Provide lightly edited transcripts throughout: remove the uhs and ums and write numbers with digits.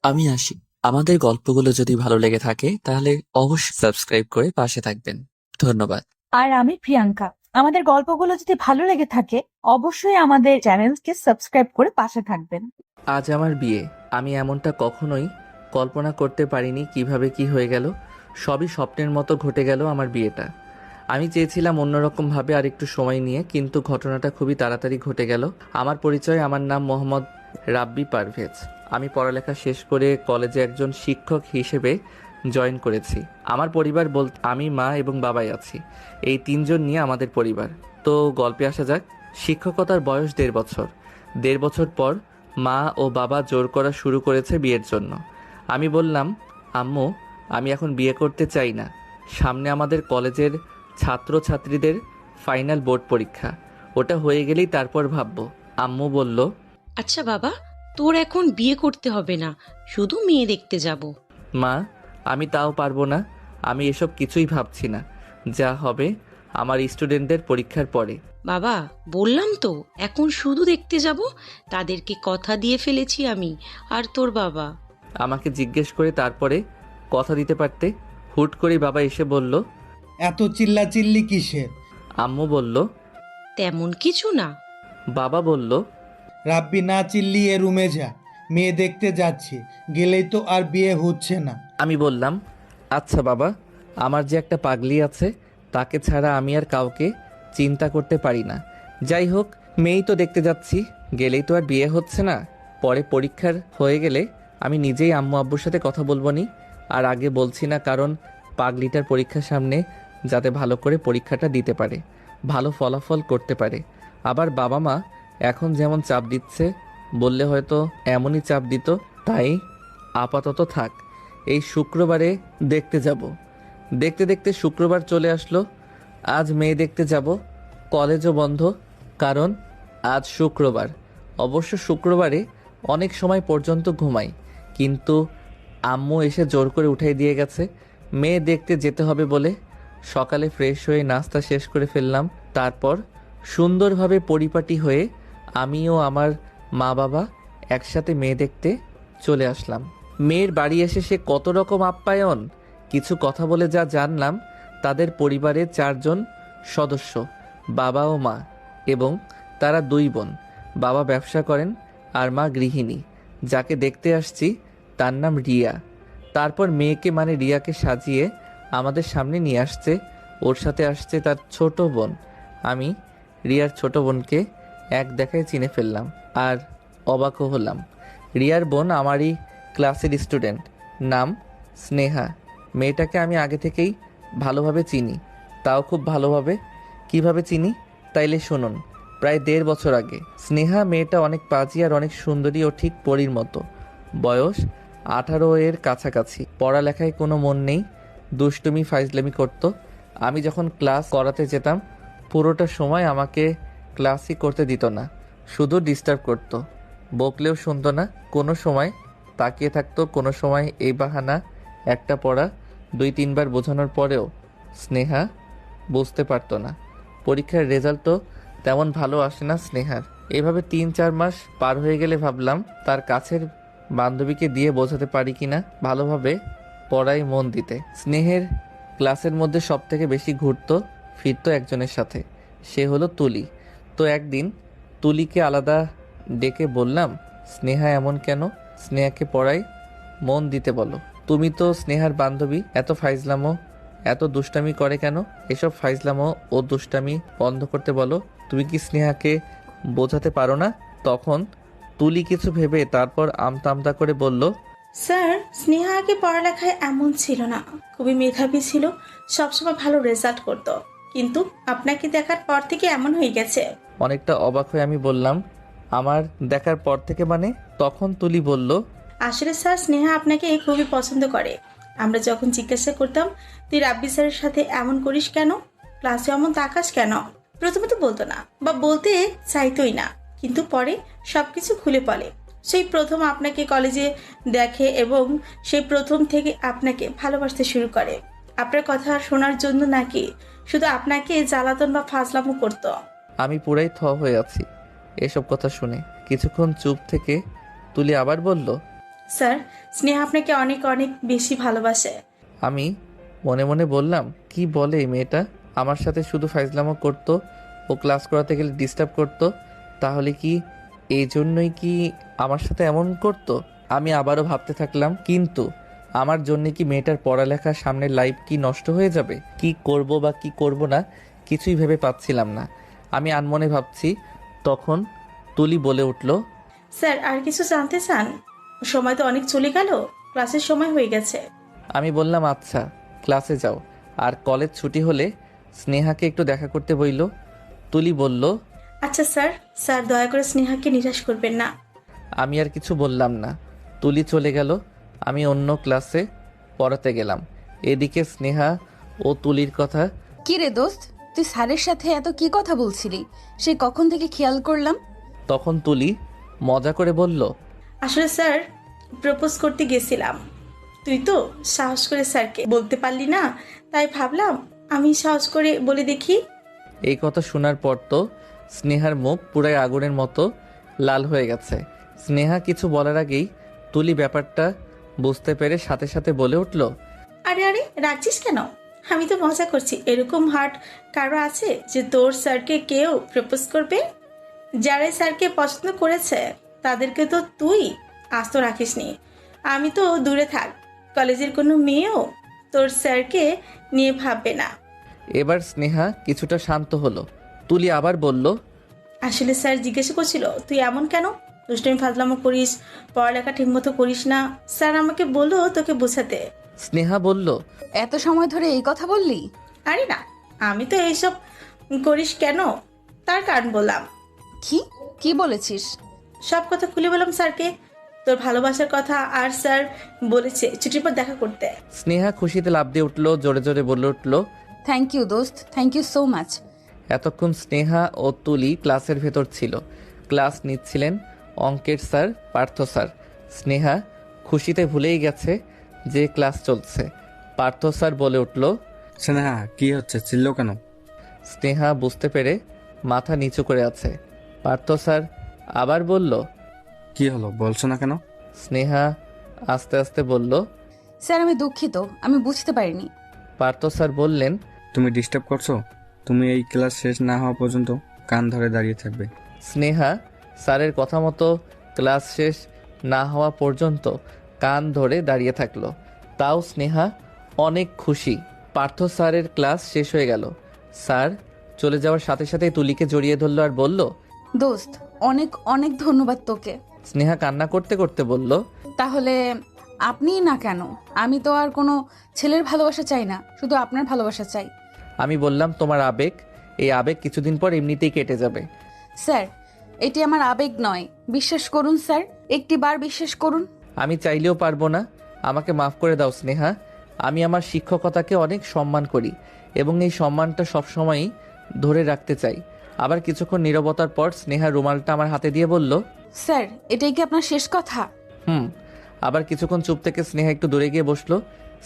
আমি আসি। আমাদের গল্পগুলো যদি ভালো লেগে থাকে তাহলে অবশ্যই সাবস্ক্রাইব করে পাশে থাকবেন। ধন্যবাদ। আর আমি প্রিয়াঙ্কা। আমাদের গল্পগুলো যদি ভালো লেগে থাকে অবশ্যই আমাদের চ্যানেলকে সাবস্ক্রাইব করে পাশে থাকবেন। আজ আমার বিয়ে। আমি এমনটা কখনোই কল্পনা করতে পারিনি কিভাবে কি হয়ে গেল। সবই স্বপ্নের মতো ঘটে গেল আমার বিয়েটা। আমি চেয়েছিলাম অন্যরকমভাবে আর একটু সময় নিয়ে, কিন্তু ঘটনাটা খুবই তাড়াতাড়ি ঘটে গেল। আমার পরিচয়, আমার নাম মোহাম্মদ রাব্বি পারভেজ। আমি পড়ালেখা শেষ করে কলেজে একজন শিক্ষক হিসেবে জয়েন করেছি। আমার পরিবার বলতে আমি, মা এবং বাবাই আছি। এই তিনজন নিয়ে আমাদের পরিবার। তো গল্পে আসা যাক। শিক্ষকতার বয়স 1.5 বছর। 1.5 বছর পর মা ও বাবা জোর করা শুরু করেছে বিয়ের জন্য। আমি বললাম, আম্মু, আমি এখন বিয়ে করতে চাই না। সামনে আমাদের কলেজের ছাত্রছাত্রীদের ফাইনাল বোর্ড পরীক্ষা, ওটা হয়ে গেলেই তারপর ভাববো। আম্মু বলল, আচ্ছা বাবা, তোর এখন বিয়ে করতে হবে না, শুধু মেয়ে দেখতে যাব। মা, আমি তাও পারবো না। আমি এসব কিছুই ভাবছি না। যা হবে আমার স্টুডেন্টদের পরীক্ষার পরে। বাবা, বললাম তো এখন শুধু দেখতে যাব। তাদেরকে কথা দিয়ে ফেলেছি আমি আর তোর বাবা। আমাকে জিজ্ঞেস করে তারপরে কথা দিতে পারতে। হুট করে বাবা এসে বলল। এত চিল্লাচিল্লি কিসের? আম্মু বলল। তেমন কিছু না। বাবা বলল, রাব্বি, না চিল্লিয়ে রুমে যা। মেয়ে দেখতে যাচ্ছি, গেলেই তো আর বিয়ে হচ্ছে না। আমি বললাম, আচ্ছা বাবা, আমার যে একটা পাগলি আছে তাকে ছাড়া আমি আর কাউকে চিন্তা করতে পারি না। যাই হোক, মেয়েই তো দেখতে যাচ্ছি, গেলেই তো আর বিয়ে হচ্ছে না। পরে পরীক্ষার হয়ে গেলে আমি নিজেই আম্মু আব্বুর সাথে কথা বলবো নি। আর আগে বলছি না, কারণ পাগলিটার পরীক্ষার সামনে, যাতে ভালো করে পরীক্ষাটা দিতে পারে, ভালো ফলাফল করতে পারে। আবার বাবা মা এখন যেমন চাপ দিচ্ছে, বললে হয়তো এমনই চাপ দিত। তাই আপাতত থাক, এই শুক্রবারে দেখতে যাব। দেখতে দেখতে শুক্রবার চলে আসলো। আজ মেয়ে দেখতে যাব। কলেজও বন্ধ, কারণ আজ শুক্রবার। অবশ্য শুক্রবারে অনেক সময় পর্যন্ত ঘুমাই, কিন্তু আম্মু এসে জোর করে উঠাই দিয়ে গেছে মেয়ে দেখতে যেতে হবে বলে। সকালে ফ্রেশ হয়ে নাস্তা শেষ করে ফেললাম। তারপর সুন্দরভাবে পরিপাটি হয়ে আমিও আমার মা বাবা একসাথে মেয়ে দেখতে চলে আসলাম। মেয়ের বাড়ি এসে সে কত রকম আপ্যায়ন! কিছু কথা বলে যা জানলাম, তাদের পরিবারের 4 জন সদস্য, বাবা ও মা, এবং তারা 2 বোন। বাবা ব্যবসা করেন আর মা গৃহিণী। যাকে দেখতে আসছি তার নাম রিয়া। তারপর মেয়েকে মানে রিয়াকে সাজিয়ে আমাদের সামনে নিয়ে আসছে। ওর সাথে আসছে তার ছোট বোন। আমি রিয়ার ছোট বোনকে এক দেখায় চিনে ফেললাম আর অবাকও হলাম। রিয়ার বোন আমারই ক্লাসের স্টুডেন্ট, নাম স্নেহা। মেয়েটাকে আমি আগে থেকেই ভালোভাবে চিনি, তাও খুব ভালোভাবে। কিভাবে চিনি তাইলে শুনুন। প্রায় 1.5 বছর আগে। স্নেহা মেয়েটা অনেক পাজি আর অনেক সুন্দরী ও ঠিক পরীর মতো। বয়স 18 এর কাছাকাছি। পড়ালেখায় কোনো মন নেই, দুষ্টুমি ফাইজলামি করতো। আমি যখন ক্লাস করাতে যেতাম পুরোটা সময় আমাকে ক্লাসই করতে দিত না, শুধু ডিস্টার্ব করতো। বকলেও শুনতো না, কোনো সময় তাকিয়ে থাকতো, কোনো সময় এই বাহানা। একটা পড়া 2-3 বার বোঝানোর পরেও স্নেহা বুঝতে পারতো না। পরীক্ষার রেজাল্টও তেমন ভালো আসে না স্নেহার। এভাবে 3-4 মাস পার হয়ে গেলে ভাবলাম তার কাছের বান্ধবীকে দিয়ে বোঝাতে পারি কিনা ভালোভাবে পড়ায় মন দিতে। স্নেহের ক্লাসের মধ্যে সব থেকে বেশি ঘুরতো ফিরতো একজনের সাথে, সে হলো তুলি। তো একদিন তুলিকে আলাদা ডেকে বললাম, স্নেহা এমন কেন? স্নেহাকে পড়ায় মন দিতে বলো। তুমি তো স্নেহার বান্ধবী, এত ফাইজলামো, এত দুষ্টামি করে কেন? এসব ফাইজলামো ও দুষ্টামি বন্ধ করতে বলো। তুমি কি স্নেহাকে বোঝাতে পারো না? তখন তুলি কিছু ভেবে তারপর আমতা আমতা করে বলল, স্যার, স্নেহা আগে পড়ালেখায় এমন ছিল না, খুবই মেধাবী ছিল, সবসময় ভালো রেজাল্ট করত, কিন্তু আপনাকে দেখার পর থেকে এমন হয়ে গেছে। অনেকটা অবাক হয়ে আমি বললাম, আমার দেখার পর থেকে মানে? তখন তুলি বলল, আসলে স্যার, স্নেহা আপনাকে খুবই পছন্দ করে। আমরা যখন জিজ্ঞাসা করতাম তুই রাব্বি স্যারের সাথে এমন করিস কেন, ক্লাসে এমন তাকাস কেন, প্রথমে তো বলতো না বা বলতে চাইতোই না, কিন্তু পরে সবকিছু খুলে বলে। সেই প্রথম আপনাকে কলেজে দেখে এবং সেই প্রথম থেকে আপনাকে ভালোবাসতে শুরু করে। আপনার কথা শোনার জন্য নাকি শুধু আপনাকে জ্বালাতন বা ফাজলামো করতো। আমি পুরাই থ হয়ে আছি এসব কথা শুনে। কিছুক্ষণ চুপ থেকে তুলি আবার বলল, স্যার, স্নেহা আপনাকে অনেক অনেক বেশি ভালোবাসে। আমি মনে মনে বললাম, কি বলে এই মেয়েটা? আমার সাথে শুধু ফাইজলামো করতো, ও ক্লাস করাতে গেলে ডিস্টার্ব করতো। তাহলে কি এই জন্যই কি আমার সাথে এমন করতো? আমি আবারও ভাবতে থাকলাম, কিন্তু আমার জন্য কি মেয়েটার পড়ালেখা, সামনের লাইফ কি নষ্ট হয়ে যাবে? কি করব বা কি করব না কিছুই ভেবে পাচ্ছিলাম না। আমি আনমনে ভাবছি, তখন তুলি বলে উঠল, স্যার, আর কিছু জানতে চান? সময় তো অনেক চলে গেল, ক্লাসের সময় হয়ে গেছে। আমি বললাম আচ্ছা, ক্লাসে যাও। আর কলেজ ছুটি হলে স্নেহাকে একটু দেখা করতে বইল। তুলি বলল, আচ্ছা স্যার, স্যার দয়া করে স্নেহাকে নিরাশ করবেন না। আমি আর কিছু বললাম না। তুলি চলে গেল, আমি অন্য ক্লাসে পড়াতে গেলাম। এদিকে স্নেহা ও তুলির কথা। কি রে দোস্ত, তুই স্যারের সাথে এত কি কথা বলছিলি? সে কখন থেকে খেয়াল করলাম। তখন তুলি মজা করে বলল, আসলে স্যার, প্রপোজ করতে গেছিলাম। তুই তো সাহস করে স্যারকে বলতে পারলি না, তাই ভাবলাম আমি সাহস করে বলে দেখি। এই কথা শোনার পর তো স্নেহার মুখ পুরাই আগুনের মতো লাল হয়ে গেছে। স্নেহা কিছু বলার আগেই তুলি ব্যাপারটা বুঝতে পেরে সাথে সাথে বলে উঠল, আরে আরে, রাখছিস কেন? আমি তো মজা করছি। এরকম হার্ট কারো আছে যে তোর স্যারকে কেউ প্রপোজ করবে? যারা স্যারকে পছন্দ করেছে তাদেরকে তো তুই আস্ত রাখিসনি। আমি তো দূরে থাক, কলেজের কোনো মেয়েও তোর স্যারকে নিয়ে ভাববে না। এবার স্নেহা কিছুটা শান্ত হলো। তুলি আবার বলল, আসলে স্যার জিজ্ঞাসা করছিল তুই এমন কেন, দুষ্টমি ফাজলামো করিস, পড়ালেখা ঠিকমতো করিস না। স্যার আমাকে বললো তোকে বোঝাতে। স্নেহা বলল, এত সময় ধরে এই কথা বললি? আরে না, আমি তো এইসব করিস কেন তার কারণ বললাম। কি কি বলেছিস? সব কথা খুলে বললাম স্যারকে, তোর ভালোবাসার কথা। আর স্যার বলেছে ছুটির পর দেখা করতে। স্নেহা খুশিতে লাফ দিয়ে উঠল, জোরে জোরে বলে উঠল। থ্যাংক ইউ দোস্ত, থ্যাংক ইউ সো মাচ। এতক্ষণ স্নেহা ও তুলি ক্লাসের ভেতর ছিল। ক্লাস নিচ্ছিলেন অঙ্কের স্যার, পার্থ স্যার। স্নেহা খুশিতে ভুলেই গেছে যে ক্লাস চলছে। পার্থ স্যার বলে উঠল, স্নেহা, কি হচ্ছে? চিল্লো কেন? স্নেহা বুঝতে পেরে মাথা নিচু করে আছে। পার্থ স্যার আবার বলল, কি হলো বলছো না কেন? স্নেহা আস্তে আস্তে বলল, স্যার আমি দুঃখিত, আমি বুঝতে পারিনি। পার্থ স্যার বললেন, তুমি ডিস্টার্ব করছো? তুমি এই ক্লাস শেষ না হওয়া পর্যন্ত কান ধরে দাঁড়িয়ে থাকবে। স্নেহা স্যারের কথা মতো ক্লাস শেষ না হওয়া পর্যন্ত কান ধরে দাঁড়িয়ে থাকলো। তাও স্নেহা অনেক খুশি। পার্থ স্যারের ক্লাস শেষ হয়ে গেল। স্যার চলে যাওয়ার সাথে সাথে তুলিকে জড়িয়ে ধরলো আর বলল, দোস্ত অনেক অনেক ধন্যবাদ তোকে। স্নেহা কান্না করতে করতে বলল, তাহলে আপনিই না কেন? আমি তো আর কোনো ছেলের ভালোবাসা চাই না, শুধু আপনার ভালোবাসা চাই। আমি বললাম, তোমার আবেগ, এই আবেগ কিছুদিন পর এমনিতেই কেটে যাবে। স্যার এটি আমার আবেগ নয়, বিশ্বাস করুন স্যার, একটি বার বিশ্বাস করুন। আমি চাইলেও পারবো না, আমাকে মাফ করে দাও স্নেহা। আমি আমার শিক্ষকতাকে অনেক সম্মান করি এবং এই সম্মানটা সবসময়ই ধরে রাখতে চাই। আবার কিছুক্ষণ নীরবতার পর স্নেহা রুমালটা আমার হাতে দিয়ে বলল, স্যার এটাই কি আপনার শেষ কথা? আবার কিছুক্ষণ চুপ থেকে স্নেহা একটু দূরে গিয়ে বসলো।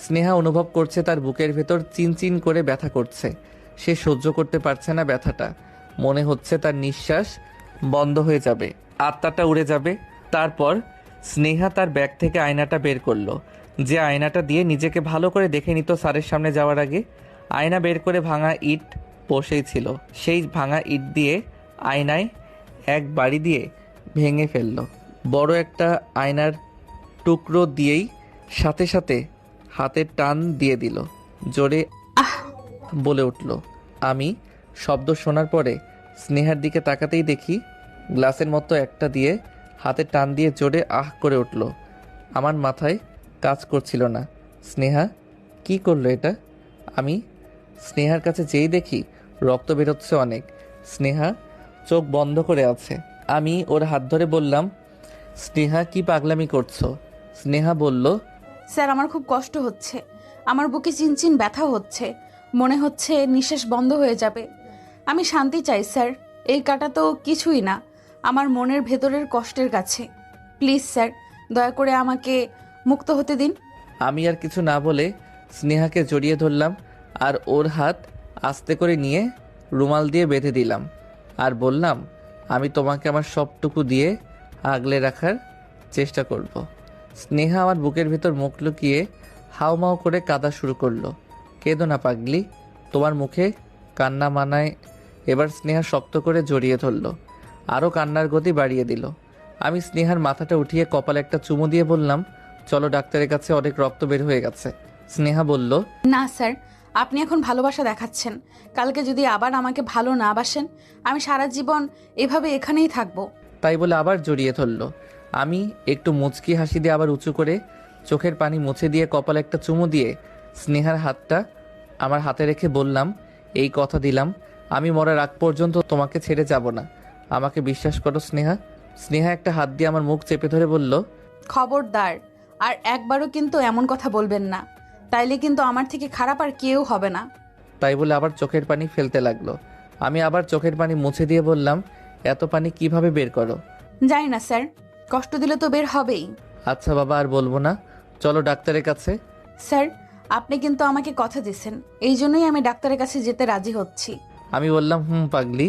স্নেহা অনুভব করছে তার বুকের ভেতর চিনচিন করে ব্যথা করছে। সে সহ্য করতে পারছে না ব্যথাটা। মনে হচ্ছে তার নিঃশ্বাস বন্ধ হয়ে যাবে, আত্মাটা উড়ে যাবে। তারপর স্নেহা তার ব্যাগ থেকে আয়নাটা বের করলো, যে আয়নাটা দিয়ে নিজেকে ভালো করে দেখে নিত স্যারের সামনে যাওয়ার আগে। আয়না বের করে ভাঙা ইট বসেই ছিল। সেই ভাঙা ইট দিয়ে আয়নায় এক বাড়ি দিয়ে ভেঙে ফেললো। বড় একটা আয়নার টুকরো দিয়েই সাথে সাথে হাতের টান দিয়ে দিল। জোরে আহ বলে উঠল। আমি শব্দ শোনার পরে স্নেহার দিকে তাকাতেই দেখি গ্লাসের মতো একটা দিয়ে হাতে টান দিয়ে জোরে আহ করে উঠল। আমার মাথায় কাজ করছিল না। স্নেহা কি করলো এটা? আমি স্নেহার কাছে যেই দেখি রক্ত বেরোচ্ছে অনেক। স্নেহা চোখ বন্ধ করে আছে। আমি ওর হাত ধরে বললাম, স্নেহা কি পাগলামি করছো? স্নেহা বলল, স্যার আমার খুব কষ্ট হচ্ছে, আমার বুকে চিনচিন ব্যথা হচ্ছে, মনে হচ্ছে নিঃশ্বাস বন্ধ হয়ে যাবে। আমি শান্তি চাই স্যার, এই কাটা তো কিছুই না আমার মনের ভেতরের কষ্টের কাছে। প্লিজ স্যার, দয়া করে আমাকে মুক্ত হতে দিন। আমি আর কিছু না বলে স্নেহাকে জড়িয়ে ধরলাম আর ওর হাত আস্তে করে নিয়ে রুমাল দিয়ে বেঁধে দিলাম আর বললাম, আমি তোমাকে আমার সবটুকু দিয়ে আগলে রাখার চেষ্টা করব। স্নেহা আমার বুকের ভিতর মুখ লুকিয়ে হাউমাউ করে কাঁদা শুরু করলো। কেঁদো না পাগলি, তোমার মুখে কান্না মানায়। এবার স্নেহা শক্ত করে জড়িয়ে ধরলো, আরও কান্নার গতি বাড়িয়ে দিল। আমি স্নেহার মাথাটা উঠিয়ে কপালে একটা চুমু দিয়ে বললাম, চলো ডাক্তারের কাছে, অনেক রক্ত বের হয়ে গেছে। স্নেহা বলল, না স্যার, আপনি এখন ভালোবাসা দেখাচ্ছেন। কালকে যদি আবার আমাকে ভালো না বাসেন, আমি সারা জীবন এভাবে এখানেই থাকবো। তাই বলে আবার জড়িয়ে ধরল। আমি একটু মুচকি হাসি দিয়ে আবার উঁচু করে চোখের পানি মুছে দিয়ে কপালে একটা চুমু দিয়ে স্নেহার হাতটা আমার হাতে রেখে বললাম, এই কথা দিলাম, আমি মরার আগ পর্যন্ত তোমাকে ছেড়ে যাব না। আমাকে বিশ্বাস করো স্নেহা। স্নেহা একটা হাত দিয়ে আমার মুখ চেপে ধরে বলল, খবরদার, আর একবারও কিন্তু এমন কথা বলবেন না, তাইলে কিন্তু আমার থেকে খারাপ আর কেউ হবে না। তাই বলে আবার চোখের পানি ফেলতে লাগলো। আমি আবার চোখের পানি মুছে দিয়ে বললাম, এত পানি কিভাবে বের করো? জানি না স্যার, কষ্ট দিলে তো বের হবেই। আচ্ছা বাবা, আর বলবো না, চলো ডাক্তারের কাছে। স্যার, আপনি কিন্তু আমাকে কথা দিয়েছেন, এই জন্যই আমি ডাক্তারের কাছে যেতে রাজি হচ্ছি। আমি বললাম, পাগলি,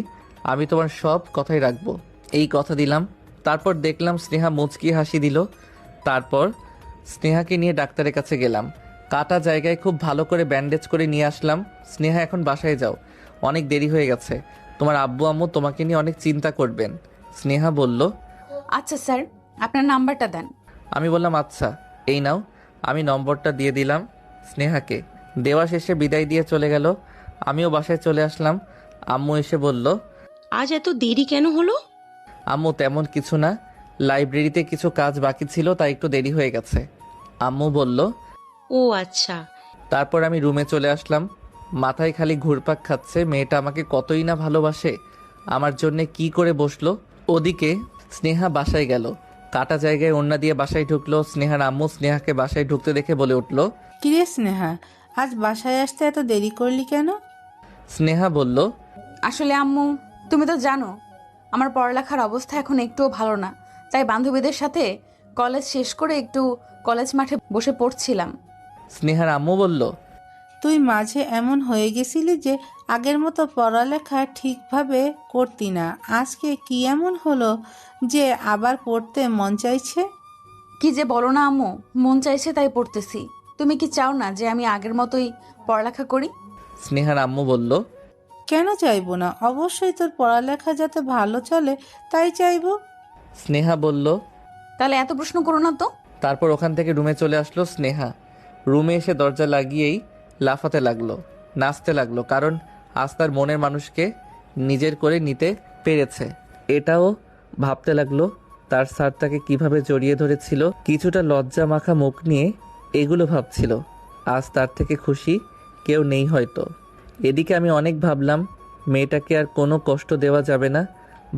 আমি তোমার সব কথাই রাখবো, এই কথা দিলাম। তারপর দেখলাম স্নেহা মুচকি হাসি দিল। তারপর স্নেহাকে নিয়ে ডাক্তারের কাছে গেলাম। কাটা জায়গায় খুব ভালো করে ব্যান্ডেজ করে নিয়ে আসলাম। স্নেহা এখন বাসায় যাও, অনেক দেরি হয়ে গেছে, তোমার আব্বু আম্মু তোমাকে নিয়ে অনেক চিন্তা করবেন। স্নেহা বলল, আচ্ছা স্যার, আপনার নাম্বারটা দেন। আমি বললাম, আচ্ছা এই নাও। আমি নম্বরটা দিয়ে দিলাম স্নেহাকে। দেওয়া শেষে বিদায় দিয়ে চলে গেল। আমিও বাসায় চলে আসলাম। আম্মু এসে বলল, আজ এত দেরি কেন হলো? আম্মু তেমন কিছু না, লাইব্রেরিতে কিছু কাজ বাকি ছিল, তাই একটু দেরি হয়ে গেছে। আম্মু বলল। ও আচ্ছা। তারপর আমি রুমে চলে আসলাম। মাথায় খালি ঘুরপাক খাচ্ছে, মেয়েটা আমাকে কতই না ভালোবাসে, আমার জন্যে কি করে বসলো। ওদিকে স্নেহা বাসায় গেল, কাটা জায়গায় ওড়না দিয়ে বাসায় ঢুকলো। স্নেহার আম্মু স্নেহাকে বাসায় ঢুকতে দেখে বলে উঠল, কিরে স্নেহা, আজ বাসায় আসতে এত দেরি করলি কেন? স্নেহা বলল, আসলে আম্মু, তুমি তো জানো আমার পড়ালেখার অবস্থা এখন একটুও ভালো না, তাই বান্ধবীদের সাথে কলেজ শেষ করে একটু কলেজ মাঠে বসে পড়ছিলাম। স্নেহার আম্মু বলল, তুই মাঝে এমন হয়ে গেছিলি যে আগের মতো পড়ালেখা ঠিকভাবে করতি না। আজকে কি এমন হলো যে আবার পড়তে মন চাইছে? কি যে বলো না আম্মু, মন চাইছে তাই পড়তেছি। তুমি কি চাও না যে আমি আগের মতোই পড়ালেখা করি? স্নেহার আম্মু বলল, কেন চাইবো না? অবশ্যই তোর পড়ালেখা যাতে ভালো চলে তাই চাইবো। স্নেহা বলল। তাহলে এত প্রশ্ন করো না তো। তারপর ওখান থেকে রুমে চলে আসলো স্নেহা। রুমে এসে দরজা লাগিয়েই লাফাতে লাগলো, নাচতে লাগলো, কারণ আজ তার মনের মানুষকে নিজের করে নিতে পেরেছে। এটাও ভাবতে লাগলো তার স্যার তাকে কিভাবে জড়িয়ে ধরেছিল, কিছুটা লজ্জা মাখা মুখ নিয়ে এগুলো ভাবছিল। আজ তার থেকে খুশি কেউ নেই হয়তো। এদিকে আমি অনেক ভাবলাম, মেয়েটাকে আর কোনো কষ্ট দেওয়া যাবে না,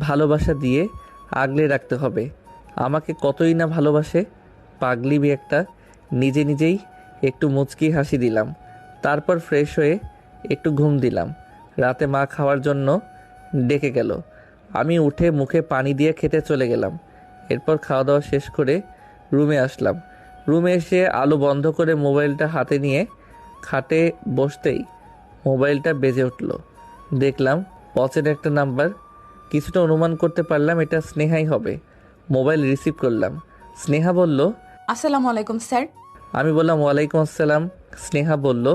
ভালোবাসা দিয়ে আগলে রাখতে হবে। আমাকে কতই না ভালোবাসে, পাগলি একটা। নিজে নিজেই একটু মুচকি হাসি দিলাম। তারপর ফ্রেশ হয়ে একটু ঘুম দিলাম। রাতে মা খাওয়ার জন্য ডেকে গেল। আমি উঠে মুখে পানি দিয়ে খেতে চলে গেলাম। এরপর খাওয়া দাওয়া শেষ করে রুমে আসলাম। রুমে এসে আলো বন্ধ করে মোবাইলটা হাতে নিয়ে খাটে বসতেই মোবাইলটা বেজে উঠল। দেখলাম অচেনা একটা নাম্বার। কিছুটা অনুমান করতে পারলাম এটা স্নেহাই হবে। মোবাইল রিসিভ করলাম। স্নেহা বলল, আসসালামু আলাইকুম স্যার। আমি বললাম, ওয়ালাইকুম আসসালাম। স্নেহা বলল,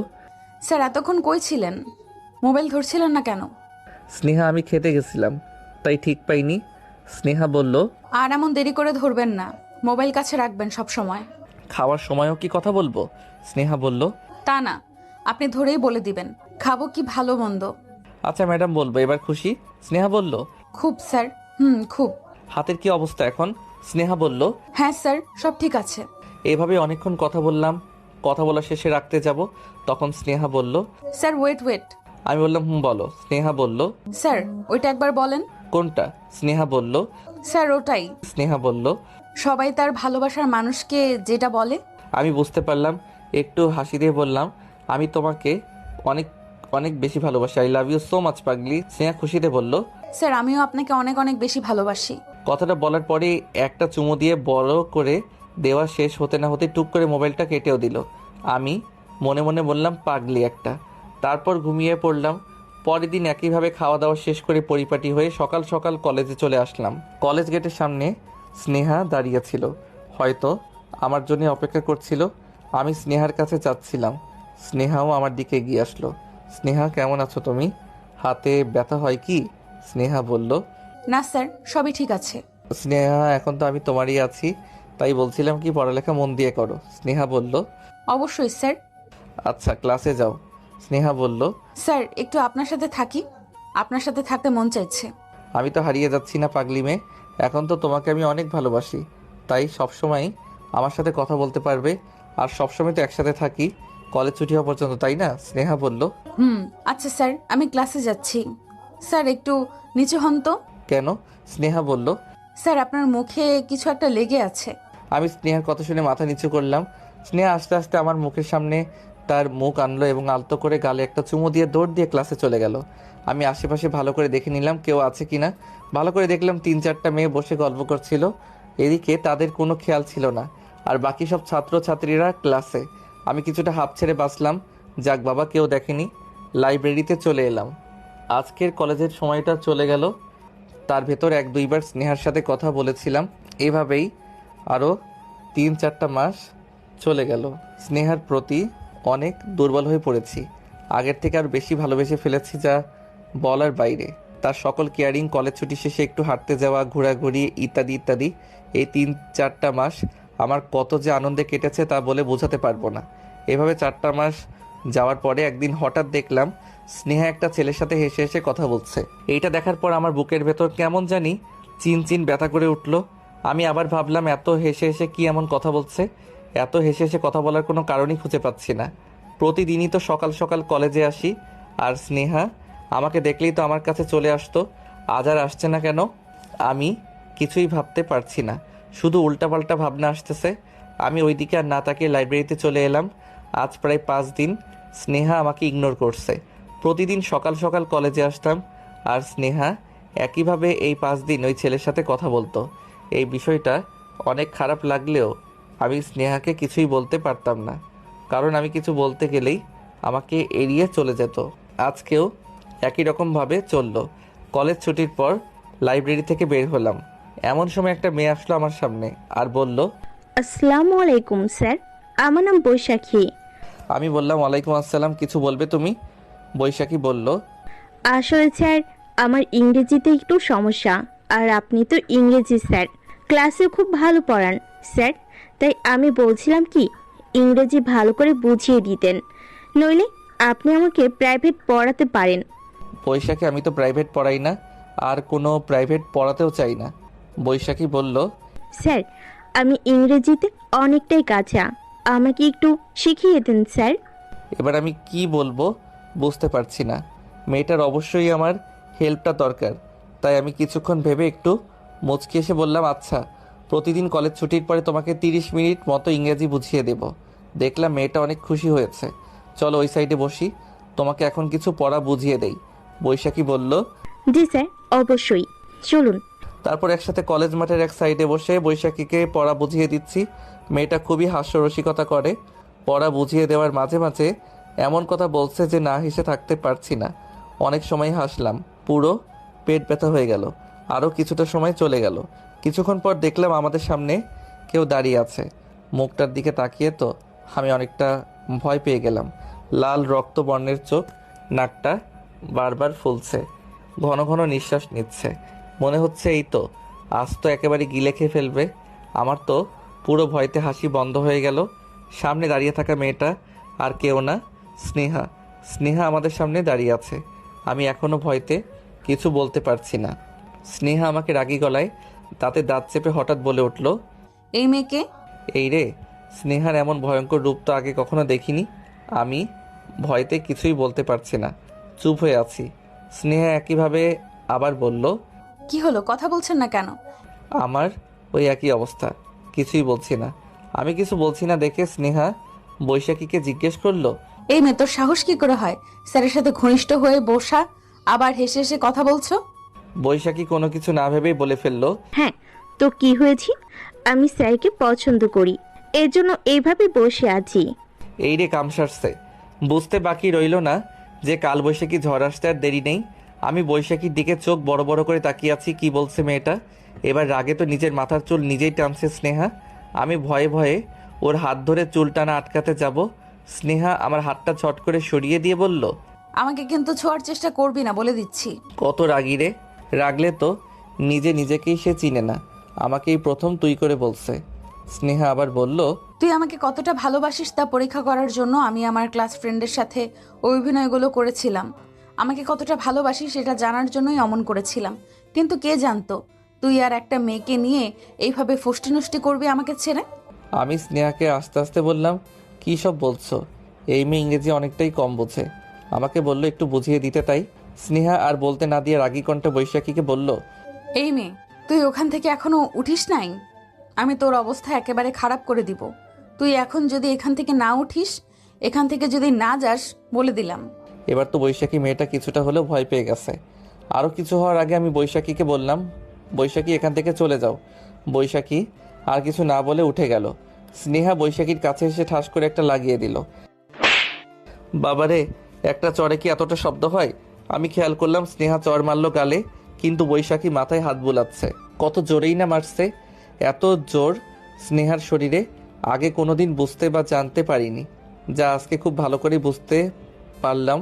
স্যার এতক্ষণ কই ছিলেন? মোবাইল ধরছিলেন না কেন? স্নেহা, আমি খেতে গেছিলাম তাই ঠিক পাইনি। স্নেহা বলল, আর এমন দেরি করে ধরবেন না, মোবাইল কাছে রাখবেন সব সময়। খাওয়ার সময়ও কি কথা বলবো? স্নেহা বলল, তা না, আপনি ধরেই বলে দিবেন খাবো কি ভালো মন্দ। আচ্ছা ম্যাডাম বলবো, এবার খুশি? স্নেহা বলল, খুব স্যার, খুব। হাতের কি অবস্থা এখন? স্নেহা বলল, হ্যাঁ স্যার, সব ঠিক আছে। এভাবে অনেকক্ষণ কথা বললাম। কথা বলা শেষে রাখতে যাব, তখন স্নেহা বলল, স্যার ওয়েট। আমি বললাম, বলো। স্নেহা বলল, স্যার ওইটা একবার বলেন। কোনটা? স্নেহা বলল। স্যার ওটাই। স্নেহা বলল, সবাই তার ভালোবাসার মানুষকে যেটা বলে। আমি বুঝতে পারলাম। একটু হাসি দিয়ে বললাম, আমি তোমাকে অনেক অনেক বেশি ভালোবাসি। I love you so much পাগলি। স্নেহা খুশিতে বলল, স্যার আমিও আপনাকে অনেক অনেক বেশি ভালোবাসি। কথাটা বলার পরে একটা চুমু দিয়ে বড় করে দেওয়া শেষ হতে না হতে টুক করে মোবাইলটা কেটেও দিল। আমি মনে মনে বললাম, পাগলি একটা। তারপর ঘুমিয়ে পড়লাম। পরের দিন একইভাবে খাওয়া দাওয়া শেষ করে পরিপাটি হয়ে সকাল সকাল কলেজে চলে আসলাম। কলেজ গেটের সামনে স্নেহা দাঁড়িয়ে ছিল। হয়তো আমার জন্য অপেক্ষা করছিল। আমি স্নেহার কাছে যাচ্ছিলাম, স্নেহাও আমার দিকে এগিয়ে আসলো। স্নেহা, কেমন আছো তুমি? হাতে ব্যথা হয় কি? স্নেহা বলল। না স্যার, সবই ঠিক আছে। স্নেহা, এখন তো আমি তোমারই আছি, তাই বলছিলাম কি পড়ালেখা মন দিয়ে করো। স্নেহা বলল। অবশ্যই স্যার। আচ্ছা, ক্লাসে যাও। স্নেহা বলল। স্যার, একটু আপনার সাথে থাকি, আপনার সাথে থাকতে মন চাইছে। আমি তো হারিয়ে যাচ্ছি না পাগলি মেয়ে, এখন তো তোমাকে আমি অনেক ভালোবাসি, তাই সবসময় আমার সাথে কথা বলতে পারবে। আর সবসময় তো একসাথে থাকি, কলেজ ছুটি হওয়া পর্যন্ত, তাই না? স্নেহা বলল। আচ্ছা স্যার, আমি ক্লাসে যাচ্ছি। স্যার, একটু নিচু হন তো। কেন? স্নেহা বলল। স্যার, আপনার মুখে কিছু একটা লেগে আছে। আমি স্নেহার কথা শুনে মাথা নিচু করলাম। স্নেহা আস্তে আস্তে আমার মুখের সামনে তার মুখ আনলো এবং আলতো করে গালে একটা চুমু দিয়ে দৌড় দিয়ে ক্লাসে চলে গেল। আমি আশেপাশে ভালো করে দেখে নিলাম কেউ আছে কিনা। ভালো করে দেখলাম 3-4টা মেয়ে বসে গল্প করছিল, এদিকে তাদের কোনো খেয়াল ছিল না। আর বাকি সব ছাত্রছাত্রীরা ক্লাসে। আমি কিছুটা হাঁপ ছেড়ে বাঁচলাম। যাক বাবা, কেউ দেখেনি। লাইব্রেরিতে চলে এলাম। আজকের কলেজের সময়টা চলে গেল, তার ভেতর 1-2বার স্নেহার সাথে কথা বলেছিলাম। এভাবেই আরও 3-4টা মাস চলে গেল। স্নেহার প্রতি অনেক দুর্বল হয়ে পড়েছি, আগের থেকে আর বেশি ভালোবেসে ফেলেছি, যা বলার বাইরে। তার সকল কেয়ারিং, কলেজ ছুটি শেষে একটু হাঁটতে যাওয়া, ঘোরাঘুরি ইত্যাদি ইত্যাদি। এই 3-4টা মাস আমার কত যে আনন্দে কেটেছে তা বলে বোঝাতে পারবো না। এভাবে 4টা মাস যাওয়ার পরে একদিন হঠাৎ দেখলাম স্নেহা একটা ছেলের সাথে হেসে হেসে কথা বলছে। এইটা দেখার পর আমার বুকের ভেতর কেমন জানি চিন ব্যথা করে উঠল। আমি আবার ভাবলাম, এত হেসে হেসে কি এমন কথা বলছে? এত হেসে হেসে কথা বলার কোনো কারণই খুঁজে পাচ্ছি না। প্রতিদিনই তো সকাল সকাল কলেজে আসি, আর স্নেহা আমাকে দেখলেই তো আমার কাছে চলে আসতো। আজ আর আসছে না কেন? আমি কিছুই ভাবতে পারছি না, শুধু উল্টাপাল্টা ভাবনা আসতেছে। আমি ওইদিকে আর না তাকিয়ে লাইব্রেরিতে চলে এলাম। আজ প্রায় 5 দিন স্নেহা আমাকে ইগনোর করছে। প্রতিদিন সকাল সকাল কলেজে আসতাম, আর স্নেহা একইভাবে এই 5 দিন ওই ছেলের সাথে কথা বলতো। এই বিষয়টা অনেক খারাপ লাগলেও আমি স্নেহাকে কিছুই বলতে পারতাম না, কারণ আমি কিছু বলতে গেলেই আমাকে এড়িয়ে চলে যেত। আজকেও একই রকমভাবে চললো। কলেজ ছুটির পর লাইব্রেরি থেকে বের হলাম, এমন সময় একটা মেয়ে আসলো আমার সামনে আর বলল। আসসালামু আলাইকুম স্যার, আমার নাম বৈশাখী। আমি বললাম, ওয়ালাইকুম আসসালাম, কিছু বলবে তুমি? বৈশাখী বলল। আসলে স্যার, আমার ইংরেজিতে একটু সমস্যা, আর আপনি তো ইংরেজি স্যার, ক্লাসে খুব ভালো পড়ান স্যার, তাই আমি বলছিলাম কি ইংরেজি ভালো করে বুঝিয়ে দিতেন, নইলে আপনি আমাকে প্রাইভেট পড়াতে পারেন। বৈশাখী, আমি তো প্রাইভেট পড়াই না, আর কোনো প্রাইভেট পড়াতেও চাই না। বৈশাখী বলল। স্যার, আমি ইংরেজিতে অনেকটাই কাঁচা, আমাকে একটু শিখিয়ে দেন স্যার। এবার আমি কি বলবো বুঝতে পারছি না। মেয়েটার অবশ্যই আমার হেল্পটা দরকার, তাই আমি কিছুক্ষণ ভেবে একটু মুচকি এসে বললাম, আচ্ছা, প্রতিদিন কলেজ ছুটির পরে তোমাকে 30 মিনিট মতো ইংরেজি বুঝিয়ে দেব। দেখলাম মেয়েটা অনেক খুশি হয়েছে। চলো ওই সাইডে বসি, তোমাকে এখন কিছু পড়া বুঝিয়ে দেই। বৈশাখী বলল। জি স্যার, অবশ্যই, চলুন। তারপর একসাথে কলেজ মাঠের এক সাইডে বসে বৈশাখীকে পড়া বুঝিয়ে দিচ্ছি। মেয়েটা খুবই হাস্যরসিকতা করে। পড়া বুঝিয়ে দেওয়ার মাঝে মাঝে এমন কথা বলছে যে না হেসে থাকতে পারছি না। অনেক সময় হাসলাম, পুরো পেট ব্যথা হয়ে গেল। আরও কিছুটা সময় চলে গেল। কিছুক্ষণ পর দেখলাম আমাদের সামনে কেউ দাঁড়িয়ে আছে। মুখটার দিকে তাকিয়ে তো আমি অনেকটা ভয় পেয়ে গেলাম। লাল রক্ত বর্ণের চোখ, নাকটা বারবার ফুলছে, ঘন ঘন নিঃশ্বাস নিচ্ছে। মনে হচ্ছে এই তো আজ তো একেবারে গিলে খেয়ে ফেলবে। আমার তো পুরো ভয়তে হাসি বন্ধ হয়ে গেল। সামনে দাঁড়িয়ে থাকা মেয়েটা আর কেউ না, স্নেহা। স্নেহা আমাদের সামনে দাঁড়িয়ে আছে। আমি এখনও ভয়তে কিছু বলতে পারছি না। স্নেহা আমাকে রাগী গলায় দাঁতে দাঁত চেপে হঠাৎ বলে উঠল। এই মেয়েকে? এই রে, স্নেহার এমন ভয়ঙ্কর রূপ তো আগে কখনো দেখিনি। আমি ভয়তে কিছুই বলতে পারছি না, চুপ হয়ে আছি। স্নেহা একইভাবে আবার বলল। কি হলো, কথা বলছেন না কেন? আমার ওই একই অবস্থা, কিছুই বলছি না। আমি কিছু বলছি না দেখে স্নেহা বৈশাখীকে জিজ্ঞেস করলো। এই মেয়ে, তোর সাহস কি করে হয় স্যারের সাথে ঘনিষ্ঠ হয়ে বসা, আবার হেসে হেসে কথা বলছো? বৈশাখী কোনো কিছু না ভেবেই বলে ফেললো। হ্যাঁ, তো কি হয়েছে, আমি স্যারকে পছন্দ করি, এর জন্য এইভাবে বসে আছি। এই রে, কাম সারছে। বুঝতে বাকি রইল না যে কাল বৈশাখী ঝড় আসতে আর দেরি নেই। আমি বৈশাখীর দিকে চোখ বড় বড় করে তাকিয়ে আছি, কি বলছে মেয়েটা। এবার রাগে তো নিজের মাথার চুল নিজেই টানছে স্নেহা। আমি ভয়ে ভয়ে ওর হাত ধরে চুল টানা আটকাতে যাব, স্নেহা আমার হাতটা ছট করে সরিয়ে দিয়ে বলল, আমাকে কিন্তু ছোঁয়ার চেষ্টা করবি না বলে দিচ্ছি। কত রাগি রে, রাগলে তো নিজেকেই সে চিনে না, আমাকেই প্রথম তুই করে বলছে। স্নেহা আবার বলল, তুই আমাকে কতটা ভালোবাসিস তা পরীক্ষা করার জন্য আমি আমার ক্লাস ফ্রেন্ডের সাথে ওই অভিনয়গুলো করেছিলাম। আমাকে কতটা ভালোবাসিস সেটা জানার জন্যই অমন করেছিলাম, কিন্তু কে জানতো তুই আর একটা মেয়েকে নিয়ে এইভাবে ফষ্টি নষ্টি করবি আমাকে ছেড়ে। আমি স্নেহাকে আস্তে আস্তে বললাম, কী সব বলছো? এই মেয়ে ইংরেজি অনেকটাই কম বোঝে। আমাকে বলল একটু বুঝিয়ে দিতে, তাই স্নেহা আর বলতে না দিয়ে রাগী কণ্ঠে বৈশাখীকে বলল, এই মেয়ে, তুই ওখান থেকে এখনো উঠিস নাই? আমি তোর অবস্থা একেবারে খারাপ করে দিব। তুই এখন যদি এখান থেকে না উঠিস, এখান থেকে যদি না যাস, বলে দিলাম। এবার তো বৈশাখী মেয়েটা কিছুটা হলেও ভয় পেয়ে গেছে। আরও কিছু হওয়ার আগে আমি বৈশাখীকে বললাম, বৈশাখী এখান থেকে চলে যাও। বৈশাখী আর কিছু না বলে উঠে গেল। স্নেহা বৈশাখীর কাছে এসে ঠাস করে একটা লাগিয়ে দিল। বাবারে, একটা চড়ে কি এতটা শব্দ হয়? আমি খেয়াল করলাম স্নেহা চড় মারল গালে, কিন্তু বৈশাখী মাথায় হাত বুলাচ্ছে। কত জোরেই না মারছে! এত জোর স্নেহার শরীরে আগে কোনোদিন বুঝতে বা জানতে পারিনি, যা আজকে খুব ভালো করে বুঝতে পারলাম,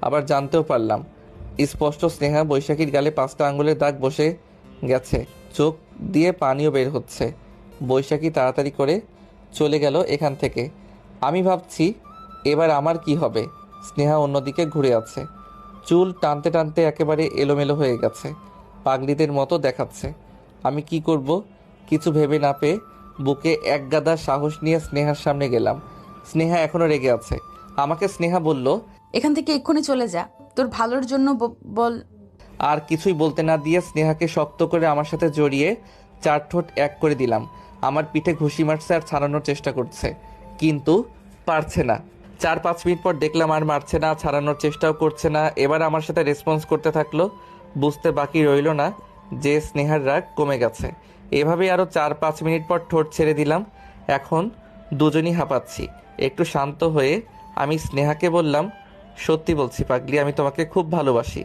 আবার জানতেও পারলাম। স্পষ্ট স্নেহা বৈশাখীর গালে 5টা আঙ্গুলের দাগ বসে গেছে, চোখ দিয়ে পানিও বের হচ্ছে। বৈশাখী তাড়াতাড়ি করে চলে গেল এখান থেকে। আমি ভাবছি এবার আমার কি হবে। স্নেহা অন্যদিকে ঘুরে আছে, চুল টানতে টানতে একেবারে এলোমেলো হয়ে গেছে, পাগলিদের মতো দেখাচ্ছে। আমি কি করব কিছু ভেবে না পেয়ে বুকে এক গাদা সাহস নিয়ে স্নেহার সামনে গেলাম। স্নেহা এখনো রেগে আছে। আমাকে স্নেহা বলল, এখান থেকে এক্ষুনি চলে যা, তোর ভালোর জন্য বল। আর কিছুই বলতে না দিয়ে স্নেহাকে শক্ত করে আমার সাথে জড়িয়ে 4 ঠোঁট এক করে দিলাম। আমার পিঠে ঘুষি মারছে আর ছাড়ানোর চেষ্টা করছে, কিন্তু পারছে না। 4-5 মিনিট পর দেখলাম আর মারছে না, ছাড়ানোর চেষ্টাও করছে না। এবার আমার সাথে রেসপন্স করতে থাকলো। বুঝতে বাকি রইল না যে স্নেহার রাগ কমে গেছে। এভাবেই আরও 4-5 মিনিট পর ঠোঁট ছেড়ে দিলাম। এখন দুজনই হাঁপাচ্ছি। একটু শান্ত হয়ে আমি স্নেহাকে বললাম, সত্যি বলছি পাগলি, আমি তোমাকে খুব ভালোবাসি।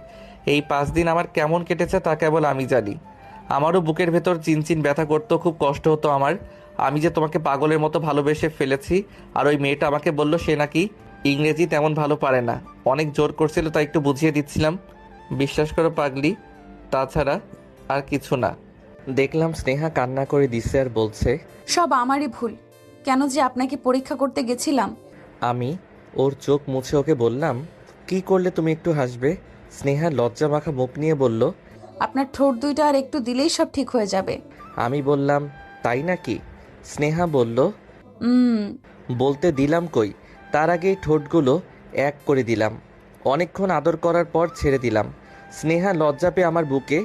এই 5 দিন আমার কেমন কেটেছে তা কেবল আমি জানি। আমারও বুকের ভেতর চিনচিন ব্যথা করতো, খুব কষ্ট হতো আমার। আমি যে তোমাকে পাগলের মতো ভালোবেসে ফেলেছি। আর ওই মেয়েটা আমাকে বলল সে নাকি ইংরেজি তেমন ভালো পারে না, অনেক জোর করছিল, তাই একটু বুঝিয়ে দিচ্ছিলাম। বিশ্বাস করো পাগলি, তাছাড়া আর কিছু না। দেখলাম স্নেহা কান্না করে দিচ্ছে আর বলছে, সব আমারই ভুল, কেন যে আপনাকে পরীক্ষা করতে গেছিলাম। আমি ওর চোখ মুছে ওকে বললাম, কি করলে তুমি একটু হাসবে? স্নেহা লজ্জা মাখা মুখ নিয়ে বলল, আপনার ঠোঁট দুইটা আর একটু দিলেই সব ঠিক হয়ে যাবে। আমি বললাম, তাই নাকি? স্নেহা বলল, বলতে দিলাম কই, তার আগেই ঠোঁটগুলো এক করে দিলাম। অনেকক্ষণ আদর করার পর ছেড়ে দিলাম। স্নেহা লজ্জা পেয়ে আমার বুকে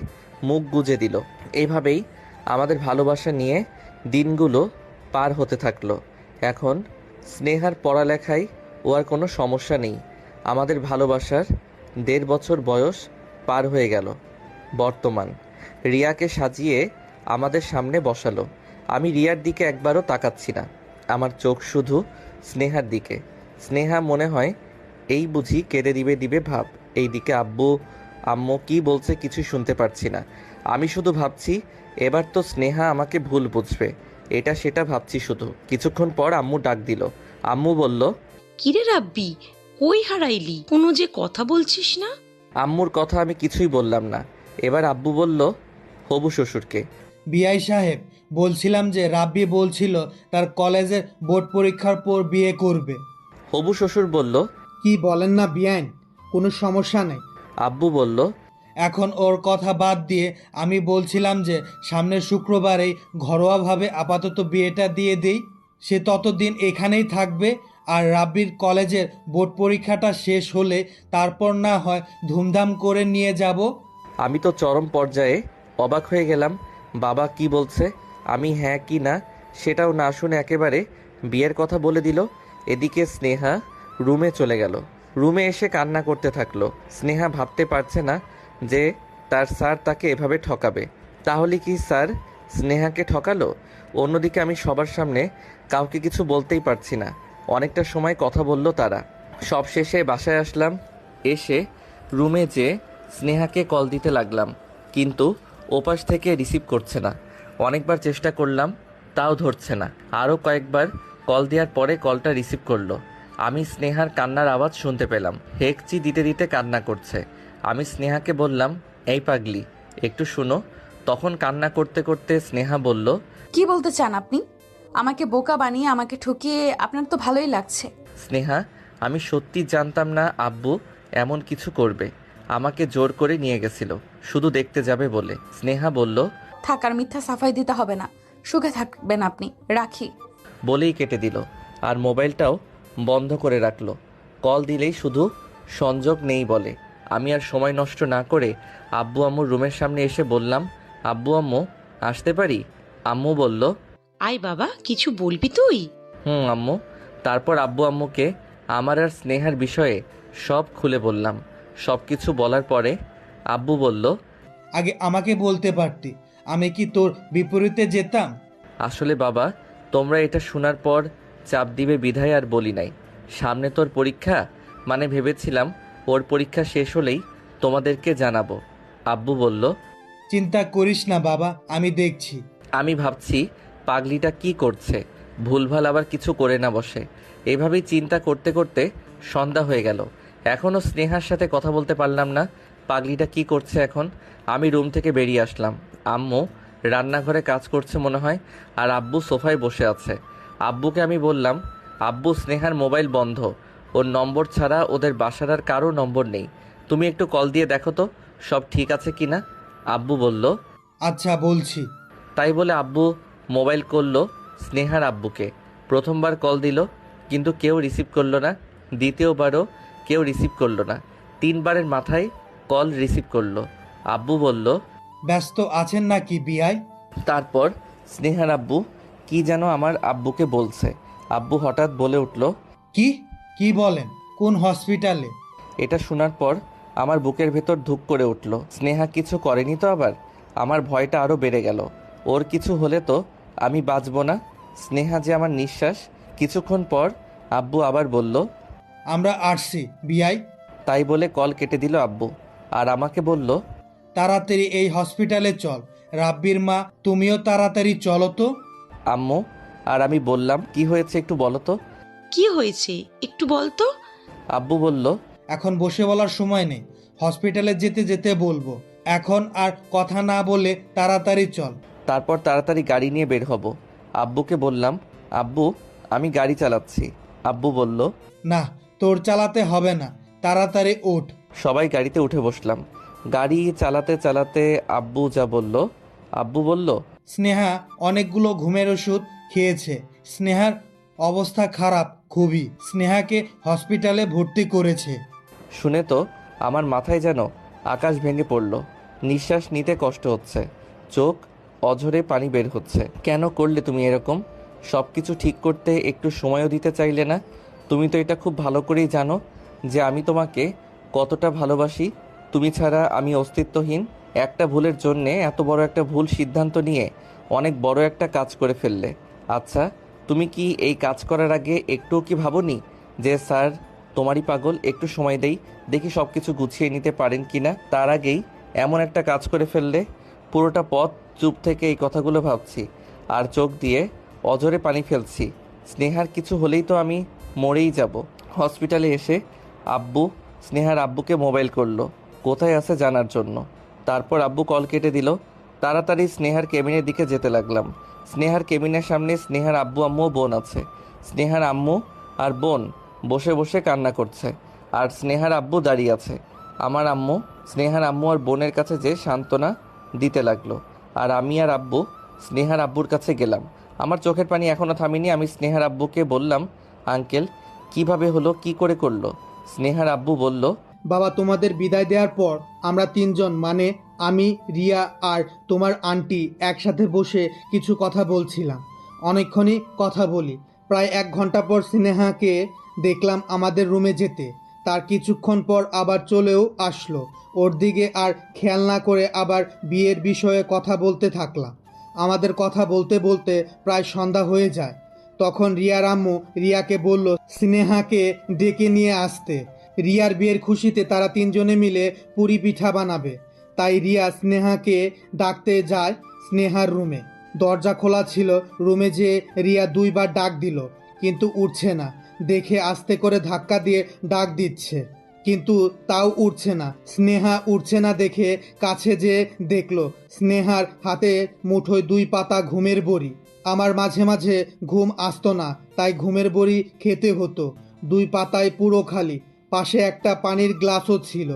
মুখ গুজে দিল। এইভাবেই আমাদের ভালোবাসা নিয়ে দিনগুলো পার হতে থাকলো। এখন স্নেহার পড়ালেখায় ও আর কোনো সমস্যা নেই। আমাদের ভালোবাসার 1.5 বছর বয়স পার হয়ে গেল। বর্তমান রিয়াকে সাজিয়ে আমাদের সামনে বসালো। আমি রিয়ার দিকে একবারও তাকাচ্ছি না, আমার চোখ শুধু স্নেহার দিকে। স্নেহা মনে হয় এই বুঝি কেঁদে দিবে ভাব। এই দিকে আব্বু আম্মু কি বলছে কিছুই শুনতে পারছি না। আমি শুধু ভাবছি এবার তো স্নেহা আমাকে ভুল বুঝবে, এটা সেটা ভাবছি শুধু। কিছুক্ষণ পর আম্মু ডাক দিল। আম্মু বলল, কিরে রাব্বি, কই হারাইলি? কোনো যে কথা বলছিস না। আম্মুর কথা আমি কিছুই বললাম না। এবার আব্বু বলল হবু শ্বশুরকে। বিআই সাহেব, বলছিলাম যে রাব্বি বলছিল তার কলেজের বোর্ড পরীক্ষার পর বিয়ে করবে। হবু শ্বশুর বলল, কি বলেন না বিআইন, কোনো সমস্যা নেই। আব্বু বলল, এখন ওর কথা বাদ দিয়ে আমি বলছিলাম যে সামনের শুক্রবারেই ঘরোয়াভাবে আপাতত বিয়েটা দিয়ে দেই। সে ততদিন এখানেই থাকবে, আর রাব্বির কলেজের বোর্ড পরীক্ষাটা শেষ হলে তারপর না হয় ধুমধাম করে নিয়ে যাব। আমি তো চরম পর্যায়ে অবাক হয়ে গেলাম। বাবা কি বলছে আমি হ্যাঁ কি না সেটাও না শুনে একেবারে বিয়ের কথা বলে দিল। এদিকে স্নেহা রুমে চলে গেল। রুমে এসে কান্না করতে থাকলো। স্নেহা ভাবতে পারছে না যে তার স্যার তাকে এভাবে ঠকাবে। তাহলে কি স্যার স্নেহাকে ঠকালো? অন্যদিকে আমি সবার সামনে কাউকে কিছু বলতেই পারছি না। অনেকটা সময় কথা বলল তারা। সব শেষে বাসায় আসলাম। এসে রুমে যেয়ে স্নেহাকে কল দিতে লাগলাম, কিন্তু ওপাশ থেকে রিসিভ করছে না। অনেকবার চেষ্টা করলাম, তাও ধরছে না। আরও কয়েকবার কল দেওয়ার পরে কলটা রিসিভ করলো। আমি স্নেহার কান্নার আওয়াজ শুনতে পেলাম। হেঁকচি দিতে দিতে কান্না করছে। আমি স্নেহাকে বললাম, এই পাগলি, একটু শুনো। তখন কান্না করতে করতে স্নেহা বলল, কি বলতে চান আপনি? আমাকে বোকা বানিয়ে আমাকে ঠকিয়ে আপনার তো ভালোই লাগছে। স্নেহা, আমি সত্যি জানতাম না আব্বু এমন কিছু করবে। আমাকে জোর করে নিয়ে গেছিল শুধু দেখতে যাবে বলে। স্নেহা বলল, থাক, আর মিথ্যা সাফাই দিতে হবে না, সুখে থাকবেন আপনি, রাখি। বলেই কেটে দিল আর মোবাইলটাও বন্ধ করে রাখলো। কল দিলেই শুধু সংযোগ নেই বলে। আমি আর সময় নষ্ট না করে আব্বু আম্মুর রুমের সামনে এসে বললাম, আব্বু আম্মু আসতে পারি? আম্মু বলল, আয় বাবা, কিছু বলবি তুই? আম্মু। তারপর আব্বু আম্মুকে আমার আর স্নেহার বিষয়ে সব খুলে বললাম। সব কিছু বলার পরে আব্বু বলল, আগে আমাকে বলতে পারতি, আমি কি তোর বিপরীতে যেতাম? আসলে বাবা, তোমরা এটা শোনার পর চাপ দিবে বিধায় আর বলি নাই। সামনে তোর পরীক্ষা, মানে ভেবেছিলাম ওর পরীক্ষা শেষ হলেই তোমাদেরকে জানাবো। আব্বু বলল, চিন্তা করিস না বাবা, আমি দেখছি। আমি ভাবছি পাগলিটা কি করছে, ভুলভাল আবার কিছু করে না বসে। এভাবেই চিন্তা করতে করতে সন্ধ্যা হয়ে গেল। এখনও স্নেহার সাথে কথা বলতে পারলাম না। পাগলিটা কি করছে এখন? আমি রুম থেকে বেরিয়ে আসলাম। আম্মু রান্নাঘরে কাজ করছে মনে হয়, আর আব্বু সোফায় বসে আছে। আব্বুকে আমি বললাম, আব্বু স্নেহার মোবাইল বন্ধ, ওর নম্বর ছাড়া ওদের বাসার আর কারো নম্বর নেই। তুমি একটু কল দিয়ে দেখো তো সব ঠিক আছে কি না। আব্বু বলল, আচ্ছা বলছি। তাই বলে আব্বু মোবাইল করলো স্নেহার আব্বুকে। প্রথমবার কল দিল কিন্তু কেউ রিসিভ করলো না। দ্বিতীয়বারও কেউ রিসিভ করলো না। 3বারের মাথায় কল রিসিভ করলো। আব্বু বলল, ব্যস্ত আছেন নাকি বিয়াই? তারপর স্নেহার আব্বু কি যেন আমার আব্বুকে বলছে। আব্বু হঠাৎ বলে উঠল, কি কি বলেন? কোন হসপিটালে? এটা শোনার পর আমার বুকের ভেতর ধুক করে উঠল। স্নেহা কিছু করেনি তো আবার? আমার ভয়টা আরও বেড়ে গেল। ওর কিছু হলে তো আমি বাঁচব না। স্নেহা যে আমার নিঃশ্বাস। কিছুক্ষণ পর আব্বু আবার বলল, আমরা আসছি বিয়াই। তাই বলে কল কেটে দিল আব্বু আর আমাকে বলল, তাড়াতাড়ি এই হসপিটালে চল। রাব্বির মা, তুমিও তাড়াতাড়ি চলো তো। আম্মু আর আমি বললাম, কি হয়েছে একটু বলো তো। কি হয়েছে একটু বল তো। আব্বু বলল, এখন বসে বলার সময় নেই, হসপিটালে যেতে যেতে বলবো। এখন আর কথা না বলে তাড়াতাড়ি চল। তারপর তাড়াতাড়ি গাড়ি নিয়ে বের হব। আব্বুকে বললাম, আব্বু আমি গাড়ি চালাচ্ছি। আব্বু বলল, না, তোর চালাতে হবে না, তাড়াতাড়ি ওঠ। সবাই গাড়িতে উঠে বসলাম। গাড়ি চালাতে চালাতে আব্বু যা বলল। আব্বু বলল, স্নেহা অনেকগুলো ঘুমের ওষুধ খেয়েছে। স্নেহার অবস্থা খারাপ খুবই। স্নেহাকে হসপিটালে ভর্তি করেছে। শুনে তো আমার মাথায় যেন আকাশ ভেঙে পড়ল। নিঃশ্বাস নিতে কষ্ট হচ্ছে, চোখ অঝরে পানি বের হচ্ছে। কেন করলে তুমি এরকম? সব কিছু ঠিক করতে একটু সময়ও দিতে চাইলে না? তুমি তো এটা খুব ভালো করেই জানো যে আমি তোমাকে কতটা ভালোবাসি। তুমি ছাড়া আমি অস্তিত্বহীন। একটা ভুলের জন্যে এত বড় একটা ভুল সিদ্ধান্ত নিয়ে অনেক বড় একটা কাজ করে ফেললে। আচ্ছা, তুমি কি এই কাজ করার আগে একটুও কি ভাবোনি যে স্যার তোমারই পাগল, একটু সময় দেই, দেখি সব কিছু গুছিয়ে নিতে পারেন কি না? তার আগেই এমন একটা কাজ করে ফেললে। পুরোটা পথ চুপ থেকে এই কথাগুলো ভাবছি আর চোখ দিয়ে অঝরে পানি ফেলছি। স্নেহার কিছু হলেই তো আমি মরেই যাব। হসপিটালে এসে আব্বু স্নেহার আব্বুকে মোবাইল করলো কোথায় আছে জানার জন্য। তারপর আব্বু কল কেটে দিল। তাড়াতাড়ি স্নেহার কেবিনের দিকে যেতে লাগলাম। স্নেহার কেবিনের সামনে স্নেহার আব্বু আম্মু ও বোন আছে। স্নেহার আম্মু আর বোন বসে বসে কান্না করছে আর স্নেহার আব্বু দাঁড়িয়ে আছে। আমার আম্মু স্নেহার আম্মু আর বোনের কাছে যে সান্ত্বনা দিতে লাগলো আর আমি আর আব্বু স্নেহার আব্বুর কাছে গেলাম। আমার চোখের পানি এখনও থামেনি। আমি স্নেহার আব্বুকে বললাম, আঙ্কেল কিভাবে হলো, কি করে করলো? স্নেহার আব্বু বলল, বাবা, তোমাদের বিদায় দেওয়ার পর আমরা তিনজন, মানে আমি, রিয়া আর তোমার আন্টি একসাথে বসে কিছু কথা বলছিলাম। অনেকক্ষণই কথা বলি। প্রায় 1 ঘন্টা পর স্নেহাকে দেখলাম আমাদের রুমে যেতে। তার কিছুক্ষণ পর আবার চলেও আসলো। ওর দিকে আর খেয়াল না করে আবার বিয়ের বিষয়ে কথা বলতে থাকলাম। আমাদের কথা বলতে বলতে প্রায় সন্ধ্যা হয়ে যায়। তখন রিয়ার আম্মু রিয়াকে বলল স্নেহাকে ডেকে নিয়ে আসতে। রিয়ার বিয়ের খুশিতে তারা তিনজনে মিলে পুরি পিঠা বানাবে। তাই রিয়া স্নেহাকে ডাকতে যায় স্নেহার রুমে। দরজা খোলা ছিল। রুমে যেয়ে রিয়া 2বার ডাক দিল, কিন্তু উঠছে না। দেখে আস্তে করে ধাক্কা দিয়ে ডাক দিচ্ছে, কিন্তু তাও উঠছে না। স্নেহা উঠছে না দেখে কাছে যেয়ে দেখলো স্নেহার হাতে মুঠোয় 2 পাতা ঘুমের বড়ি। আমার মাঝে মাঝে ঘুম আসতো না, তাই ঘুমের বড়ি খেতে হতো। 2 পাতায় পুরো খালি, পাশে একটা পানির গ্লাসও ছিল।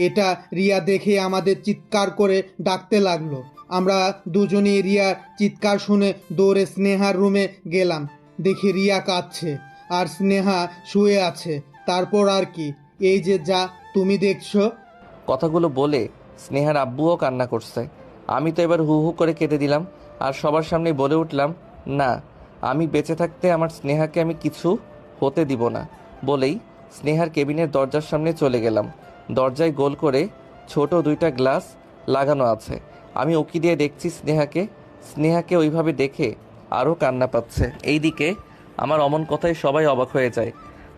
এটা রিয়া দেখে আমাদের চিৎকার করে ডাকতে লাগলো। আমরা দুজনেই রিয়ার চিৎকার শুনে দৌড়ে স্নেহার রুমে গেলাম। দেখি রিয়া কাঁদছে আর স্নেহা শুয়ে আছে। তারপর আর কি, এই যে যা তুমি দেখছো। কথাগুলো বলে স্নেহার আব্বুও কান্না করছে। আমি তো এবার হু হু করে কেঁদে দিলাম আর সবার সামনে বলে উঠলাম, না, আমি বেঁচে থাকতে আমার স্নেহাকে আমি কিছু হতে দিব না। বলেই স্নেহার কেবিনের দরজার সামনে চলে গেলাম। দরজায় গোল করে ছোট 2টা গ্লাস লাগানো আছে। আমি উকি দিয়ে দেখছি স্নেহাকে ওইভাবে দেখে আরও কান্না পাচ্ছে। এইদিকে আমার অমন কথায় সবাই অবাক হয়ে যায়।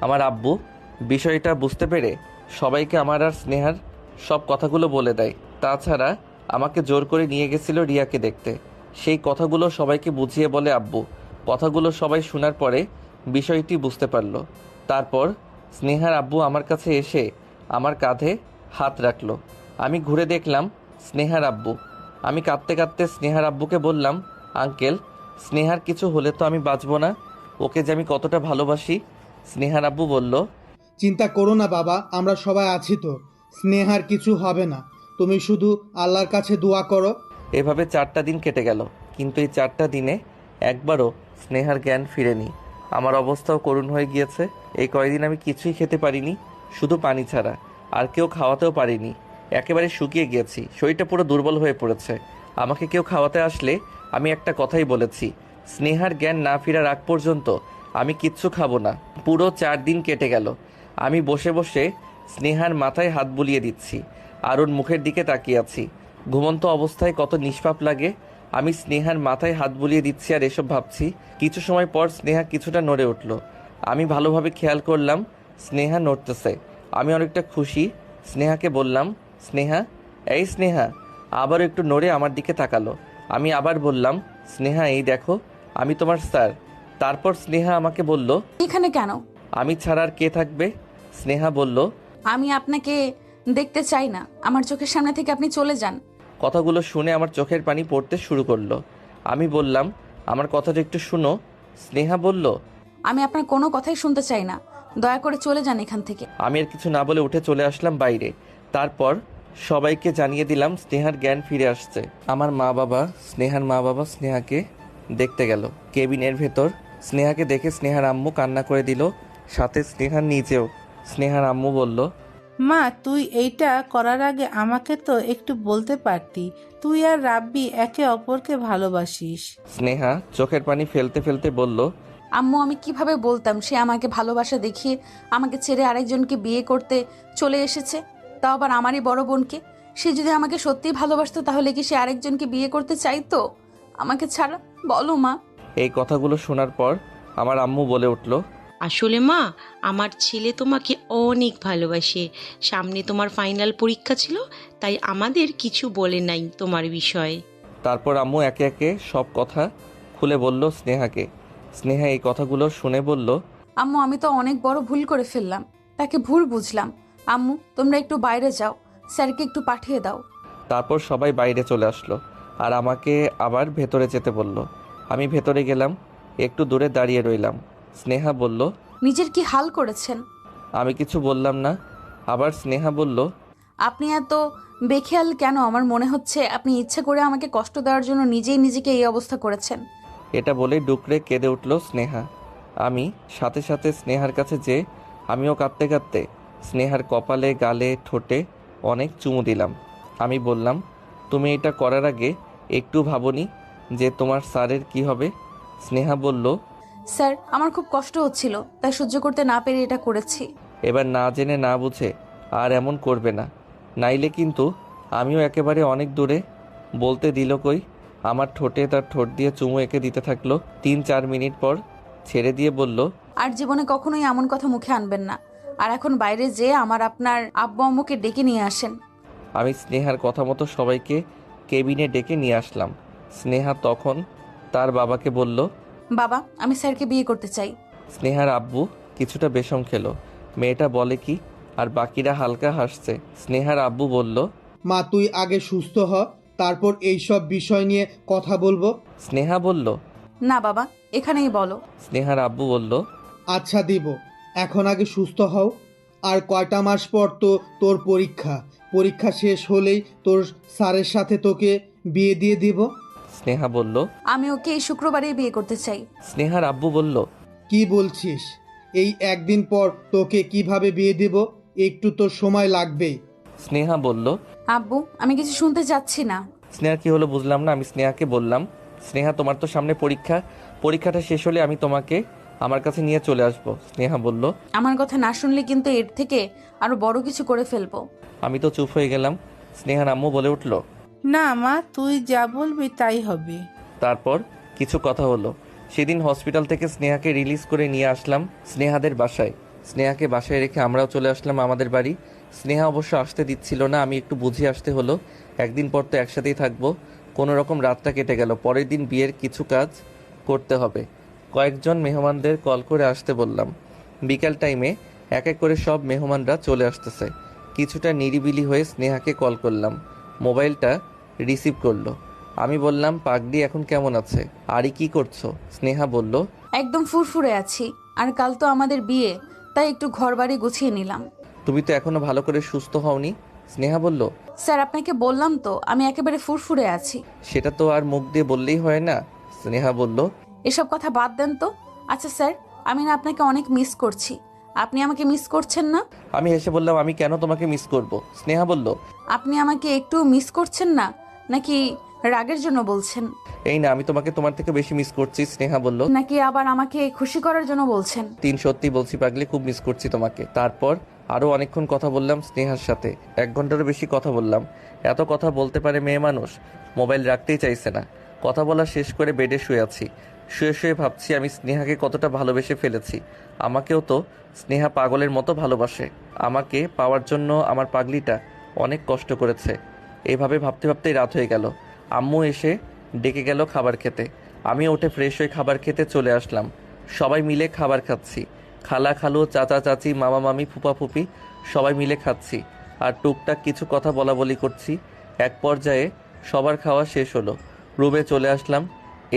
আমার আব্বু বিষয়টা বুঝতে পেরে সবাইকে আমার আর স্নেহার সব কথাগুলো বলে দেয়। তাছাড়া আমাকে জোর করে নিয়ে গেছিল রিয়াকে দেখতে। সেই কথাগুলো সবাইকে বুঝিয়ে বলে আব্বু। কথাগুলো সবাই শোনার পরে বিষয়টি বুঝতে পারল। তারপর স্নেহার আব্বু আমার কাছে এসে আমার কাঁধে হাত রাখলো। আমি ঘুরে দেখলাম স্নেহার আব্বু। আমি কাঁদতে কাঁদতে স্নেহার আব্বুকে বললাম, আঙ্কেল, স্নেহার কিছু হলে তো আমি বাঁচব না, ওকে যে আমি কতটা ভালোবাসি। স্নেহার আব্বু বলল, চিন্তা করো না বাবা, আমরা সবাই আছি তো। স্নেহার কিছু হবে না, তুমি শুধু আল্লাহর কাছে দোয়া করো। এভাবে 4টা দিন কেটে গেল, কিন্তু এই 4টা দিনে একবারও স্নেহার জ্ঞান ফিরেনি। আমার অবস্থাও করুণ হয়ে গিয়েছে। এই কয়দিন আমি কিছুই খেতে পারিনি, শুধু পানি ছাড়া। আর কেউ খাওয়াতেও পারিনি, একেবারে শুকিয়ে গিয়েছি। শরীরটা পুরো দুর্বল হয়ে পড়েছে। আমাকে কেউ খাওয়াতে আসলে আমি একটা কথাই বলেছি, স্নেহার জ্ঞান না ফেরার আগ পর্যন্ত আমি কিচ্ছু খাবো না। পুরো 4 দিন কেটে গেল। আমি বসে বসে স্নেহার মাথায় হাত বুলিয়ে দিচ্ছি আর ওর মুখের দিকে তাকিয়ে আছি। ঘুমন্ত অবস্থায় কত নিষ্পাপ লাগে। আমি স্নেহার মাথায় হাত বুলিয়ে দিচ্ছি আর এসব ভাবছি। কিছু সময় পর স্নেহা কিছুটা নড়ে উঠল। আমি ভালোভাবে খেয়াল করলাম স্নেহা নড়তেছে। আমি অনেকটা খুশি। স্নেহাকে বললাম, স্নেহা, এই স্নেহা। আবার একটু নড়ে আমার দিকে তাকালো। আমি আবার বললাম, স্নেহা, এই দেখো, আমি তোমার স্যার। তারপর স্নেহা আমাকে বলল, এখানে কেন? আমি ছাড়া আর কে থাকবে? স্নেহা বলল, আমি আপনাকে দেখতে চাই না, আমার চোখের সামনে থেকে আপনি চলে যান। কথাগুলো শুনে আমার চোখের পানি পড়তে শুরু করলো। আমি বললাম, আমার কথাটা একটু শুনো। স্নেহা বলল, আমি আপনার কোনো কথাই শুনতে চাই না, দয়া করে চলে যান এখান থেকে। আমি আর কিছু না বলে উঠে চলে আসলাম বাইরে। তারপর সবাইকে জানিয়ে দিলাম স্নেহার জ্ঞান ফিরে আসছে। আমার স্নেহার মা বাবা স্নেহাকে দেখতে গেল। কেবিনের ভেতর স্নেহাকে দেখে স্নেহার আম্মু কান্না করে দিল, সাথে স্নেহার নিজেও। স্নেহার আম্মু বলল, মা, তুই এইটা করার আগে আমাকে তো একটু বলতে পারতি তুই আর রাব্বি একে অপরকে ভালোবাসিস। স্নেহা চোখের পানি ফেলতে ফেলতে বলল, আম্মু, আমি কিভাবে বলতাম সে আমাকে ভালোবাসা দেখিয়ে আমাকে ছেড়ে আরেকজনকে বিয়ে করতে চলে এসেছে, তাও আবার আমারই বড় বোনকে। সে যদি আমাকে সত্যিই ভালোবাসতো তাহলে কি সে আরেকজনকে বিয়ে করতে চাইতো আমাকে ছাড়া? বলো মা। এই কথাগুলো শোনার পর আমার আম্মু বলে উঠল, আসলে মা, আমার ছেলে তোমাকে অনেক ভালোবাসে। সামনে তোমার ফাইনাল পরীক্ষা ছিল, তাই আমাদের কিছু বলে নাই তোমার বিষয়ে। তারপর আম্মু একে একে সব কথা খুলে বলল স্নেহাকে। স্নেহা এই কথাগুলো শুনে বলল, আম্মু, আমি তো অনেক বড় ভুল করে ফেললাম, তাকে ভুল বুঝলাম। আম্মু, তোমরা একটু বাইরে যাও, স্যারকে একটু পাঠিয়ে দাও। তারপর সবাই বাইরে চলে আসলো আর আমাকে আবার ভেতরে যেতে বলল। আমি ভেতরে গেলাম, একটু দূরে দাঁড়িয়ে রইলাম। স্নেহা বলল, নিজের কি হাল করেছেন? আমি কিছু বললাম না। আবার স্নেহা বলল, আপনি এত বেখেয়াল কেন? আমার মনে হচ্ছে আপনি ইচ্ছে করে আমাকে কষ্ট দেওয়ার জন্য নিজেই নিজেকে এই অবস্থা করেছেন। এটা বলে ডুকরে কেঁদে উঠল স্নেহা। আমি সাথে সাথে স্নেহার কাছে যেয়ে আমিও কাঁদতে কাঁদতে স্নেহার কপালে, গালে, ঠোঁটে অনেক চুমু দিলাম। আমি বললাম, তুমি এটা করার আগে একটু ভাবনি যে তোমার স্যারের কি হবে? স্নেহা বলল, স্যার, আমার খুব কষ্ট হচ্ছিল, তাই সহ্য করতে না পেরে এটা করেছি। এবার না জেনে না বুঝে আর এমন করবে না, নাইলে কিন্তু আমিও একেবারে অনেক দূরে। বলতে দিল কই, আমার ঠোঁটে তার ঠোঁট দিয়ে চুমু এঁকে দিতে থাকলো। 3-4 মিনিট পর ছেড়ে দিয়ে বলল, আর জীবনে কখনোই এমন কথা মুখে আনবেন না। আর এখন বাইরে যেয়ে আপনার আব্বু আম্মুকে ডেকে নিয়ে আসেন। আমি স্নেহার কথা মতো সবাইকে কেবিনে ডেকে নিয়ে আসলাম। স্নেহা তখন তার বাবাকে বলল, বাবা, আমি স্যারকে বিয়ে করতে চাই। স্নেহার আব্বু কিছুটা বেশম খেলো, মেয়েটা বলে কি, আর বাকিরা হালকা হাসছে। স্নেহার আব্বু বলল, মা তুই আগে সুস্থ হ, তারপর এইসব বিষয় নিয়ে কথা বলবো। স্নেহা বলল, না বাবা, এখানেই বলো। স্নেহার আব্বু বলল, আচ্ছা দিব, এখন আগে সুস্থ হও। আর কয়টা মাস পর তো তোর পরীক্ষা, পরীক্ষা শেষ হলেই তোর স্যারের সাথে তোকে বিয়ে দিয়ে দিব। স্নেহা বলল, আমি ওকে এই শুক্রবারেই বিয়ে করতে চাই। স্নেহার আব্বু বলল, কি বলছিস? এই একদিন পর তোকে কিভাবে বিয়ে দেব? একটু তোর সময় লাগবেই। স্নেহা বলল, আব্বু, আমি কিছু শুনতে চাচ্ছি না। স্নেহা কি হলো বুঝলাম না। আমি স্নেহাকে বললাম, স্নেহা তোমার তো সামনে পরীক্ষা, পরীক্ষাটা শেষ হলে আমি তোমাকে আমার কাছে নিয়ে চলে আসব। স্নেহা বলল, আমার কথা না শুনলে কিন্তু এর থেকে আরো বড় কিছু করে ফেলবো। আমি তো চুপ হয়ে গেলাম। স্নেহার আম্মু বলে উঠল, না মা, তুই যা বলবি তাই হবে। তারপর কিছু কথা হলো। সেদিন হসপিটাল থেকে স্নেহাকে রিলিজ করে নিয়ে আসলাম স্নেহাদের বাসায়। স্নেহাকে বাসায় রেখে আমরাও চলে আসলাম আমাদের বাড়ি। স্নেহা অবশ্য আসতে দিচ্ছিল না, আমি একটু বুঝিয়ে আসতে হলো। একদিন পর তো একসাথেই থাকবো। কোনো রকম রাতটা কেটে গেল। পরের দিন বিয়ের কিছু কাজ করতে হবে। কয়েকজন মেহমানদের কল করে আসতে বললাম। বিকাল টাইমে এক এক করে সব মেহমানরা চলে আসতেছে। কিছুটা নিরিবিলি হয়ে স্নেহাকে কল করলাম। মোবাইলটা রিসিভ করলো। আমি বললাম, পাগড়ি এখন কেমন আছে? আরই কি করছো? স্নেহা বলল, একদম ফুরফুরে আছি, আর কাল তো আমাদের বিয়ে, তাই একটু ঘর বাড়ি গুছিয়ে নিলাম। তুমি তো এখনো ভালো করে সুস্থ হওনি। স্নেহা বলল, স্যার, আপনাকে বললাম তো আমি একেবারে ফুরফুরে আছি। সেটা তো আর মুখ দিয়ে বললেই হয় না। স্নেহা বলল, এসব কথা বাদ দেন তো। আচ্ছা স্যার, আমি না আপনাকে অনেক মিস করছি। আপনি আমাকে মিস করছেন না? আমি হেসে বললাম, আমি কেন তোমাকে মিস করব? স্নেহা বলল, আপনি আমাকে একটু মিস করছেন না, নাকি রাগের জন্য বলছেন? এই না, আমি তোমাকে তোমার থেকে বেশি মিস করছি। স্নেহা বলল, নাকি আবার আমাকে খুশি করার জন্য বলছেন? সত্যি বলছি পাগলি, খুব মিস করছি তোমাকে। তারপর আরও অনেকক্ষণ কথা বললাম স্নেহার সাথে। 1 ঘন্টারও বেশি কথা বললাম। এত কথা বলতে পারে মেয়ে মানুষ? মোবাইল রাখতেই চাইছে না। কথা বলা শেষ করে বেডে শুয়ে আছি। শুয়ে শুয়ে ভাবছি আমি স্নেহাকে কতটা ভালোবেসে ফেলেছি। আমাকেও তো স্নেহা পাগলের মতো ভালোবাসে। আমাকে পাওয়ার জন্য আমার পাগলিটা অনেক কষ্ট করেছে। এইভাবে ভাবতে ভাবতেই রাত হয়ে গেল। আম্মু এসে ডেকে গেল খাবার খেতে। আমি উঠে ফ্রেশ হয়ে খাবার খেতে চলে আসলাম। সবাই মিলে খাবার খাচ্ছি। খালা খালু, চাচা চাচি, মামা মামি, ফুপা ফুপি সবাই মিলে খাচ্ছি আর টুকটাক কিছু কথা বলা বলি করছি। এক পর্যায়ে সবার খাওয়া শেষ হলো। রুমে চলে আসলাম,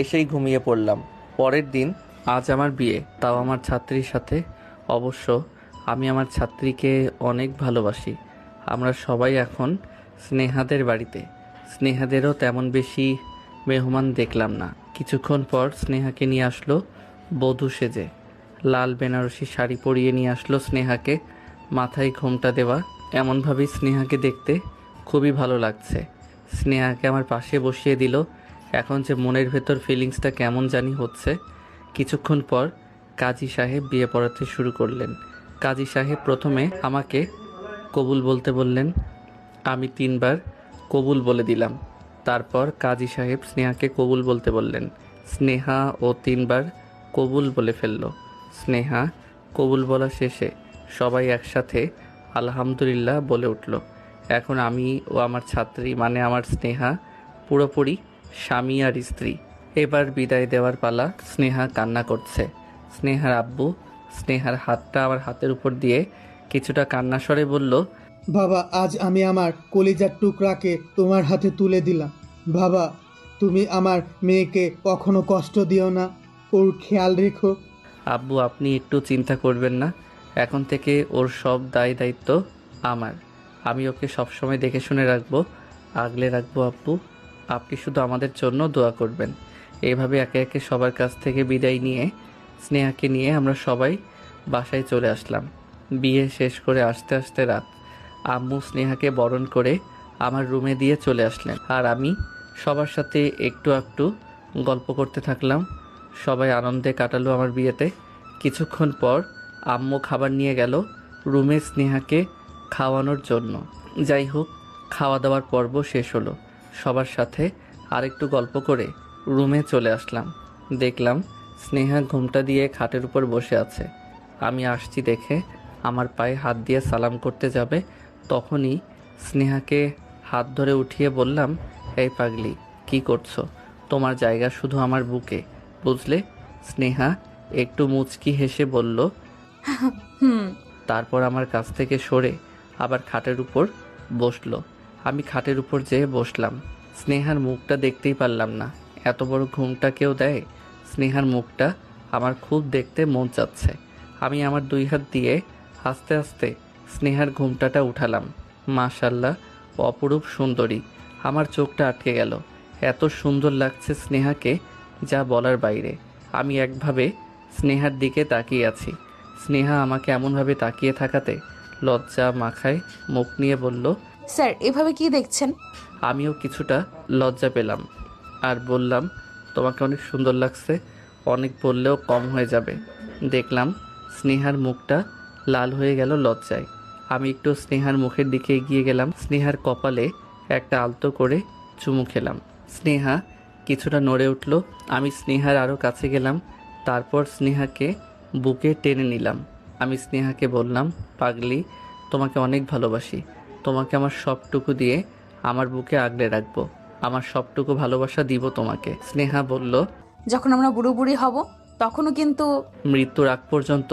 এসেই ঘুমিয়ে পড়লাম। পরের দিন আজ আমার বিয়ে, তাও আমার ছাত্রীর সাথে। অবশ্য আমি আমার ছাত্রীকে অনেক ভালোবাসি। আমরা সবাই এখন স্নেহাদের বাড়িতে। স্নেহাদেরও তেমন বেশি মেহমান দেখলাম না। কিছুক্ষণ পর স্নেহাকে নিয়ে আসলো বধূ সেজে। লাল বেনারসি শাড়ি পরিয়ে নিয়ে আসলো স্নেহাকে, মাথায় ঘোমটা দেওয়া। এমনভাবেই স্নেহাকে দেখতে খুবই ভালো লাগছে। স্নেহাকে আমার পাশে বসিয়ে দিল। এখন যে মনের ভেতর ফিলিংসটা কেমন জানি হচ্ছে। কিছুক্ষণ পর কাজী সাহেব বিয়ে পড়াতে শুরু করলেন। কাজী সাহেব প্রথমে আমাকে কবুল বলতে বললেন। আমি 3 বার কবুল বলে দিলাম। তারপর কাজী সাহেব স্নেহাকে কবুল বলতে বললেন। স্নেহা ও 3 বার কবুল বলে ফেলল। স্নেহা কবুল বলা শেষে সবাই একসাথে আলহামদুলিল্লাহ বলে উঠল। এখন আমি ও আমার ছাত্রী মানে আমার স্নেহা পুরোপুরি স্বামী আর স্ত্রী। এবার বিদায় দেওয়ার পালা। স্নেহা কান্না করছে। স্নেহার আব্বু স্নেহার হাতটা আমার হাতের উপর দিয়ে কিছুটা কান্না স্বরে বলল, বাবা, আজ আমি আমার কলিজার টুকরাকে তোমার হাতে তুলে দিলাম। বাবা, তুমি আমার মেয়েকে কখনো কষ্ট দিও না, ওর খেয়াল রেখো। আব্বু আপনি একটু চিন্তা করবেন না, এখন থেকে ওর সব দায়িত্ব আমার। আমি ওকে সবসময় দেখে শুনে রাখবো, আগলে রাখবো। আব্বু আপনি শুধু আমাদের জন্য দোয়া করবেন। এইভাবে একে একে সবার কাছ থেকে বিদায় নিয়ে স্নেহাকে নিয়ে আমরা সবাই বাসায় চলে আসলাম। বিয়ে শেষ করে আসতে আসতে রাত। আম্মু স্নেহাকে বরণ করে আমার রুমে দিয়ে চলে আসলেন, আর আমি সবার সাথে একটু একটু গল্প করতে থাকলাম। সবাই আনন্দে কাটালো আমার বিয়েতে। কিছুক্ষণ পর আম্মু খাবার নিয়ে গেল রুমে স্নেহাকে খাওয়ানোর জন্য। যাই হোক, খাওয়া দাওয়ার পর্ব শেষ হলো। সবার সাথে আরেকটু গল্প করে রুমে চলে আসলাম। দেখলাম স্নেহা ঘুমটা দিয়ে খাটের উপর বসে আছে। আমি আসছি দেখে আমার পায়ে হাত দিয়ে সালাম করতে যাবে, তখনই স্নেহাকে হাত ধরে উঠিয়ে বললাম, এই পাগলি কি করছো? তোমার জায়গা শুধু আমার বুকে, বুঝলে? স্নেহা একটু মুচকি হেসে বলল। হুম। তারপর আমার কাছ থেকে সরে আবার খাটের উপর বসলো। আমি খাটের উপর যেয়ে বসলাম। স্নেহার মুখটা দেখতেই পারলাম না। এত বড় ঘুমটা কেউ দেয়? স্নেহার মুখটা আমার খুব দেখতে মন চাচ্ছে। আমি আমার 2 হাত দিয়ে আস্তে আস্তে স্নেহার ঘুমটাটা উঠালাম। মাশাল্লাহ, অপরূপ সুন্দরী। আমার চোখটা আটকে গেল। এত সুন্দর লাগছে স্নেহাকে, যা বলার বাইরে। আমি একভাবে স্নেহার দিকে তাকিয়ে আছি। স্নেহা আমাকে এমনভাবে তাকিয়ে থাকাতে লজ্জা মাখায় মুখ নিয়ে বলল। স্যার, এভাবে কি দেখছেন? আমিও কিছুটা লজ্জা পেলাম আর বললাম, তোমাকে অনেক সুন্দর লাগছে। অনেক বললেও কম হয়ে যাবে। দেখলাম স্নেহার মুখটা লাল হয়ে গেল লজ্জায়। আমি একটু স্নেহার মুখের দিকে এগিয়ে গেলাম। স্নেহার কপালে একটা আলতো করে চুমু খেলাম। স্নেহা কিছুটা নড়ে উঠল। আমি স্নেহার আরও কাছে গেলাম। তারপর স্নেহাকে বুকে টেনে নিলাম। আমি স্নেহাকে বললাম, পাগলি, তোমাকে অনেক ভালোবাসি। তোমাকে আমার সবটুকু দিয়ে আমার বুকে আগলে রাখবো। আমার সবটুকু ভালোবাসা দিব তোমাকে। স্নেহা বলল, যখন আমরা বুড়ো বুড়ি হব তখনও কিন্তু। মৃত্যুর আগ পর্যন্ত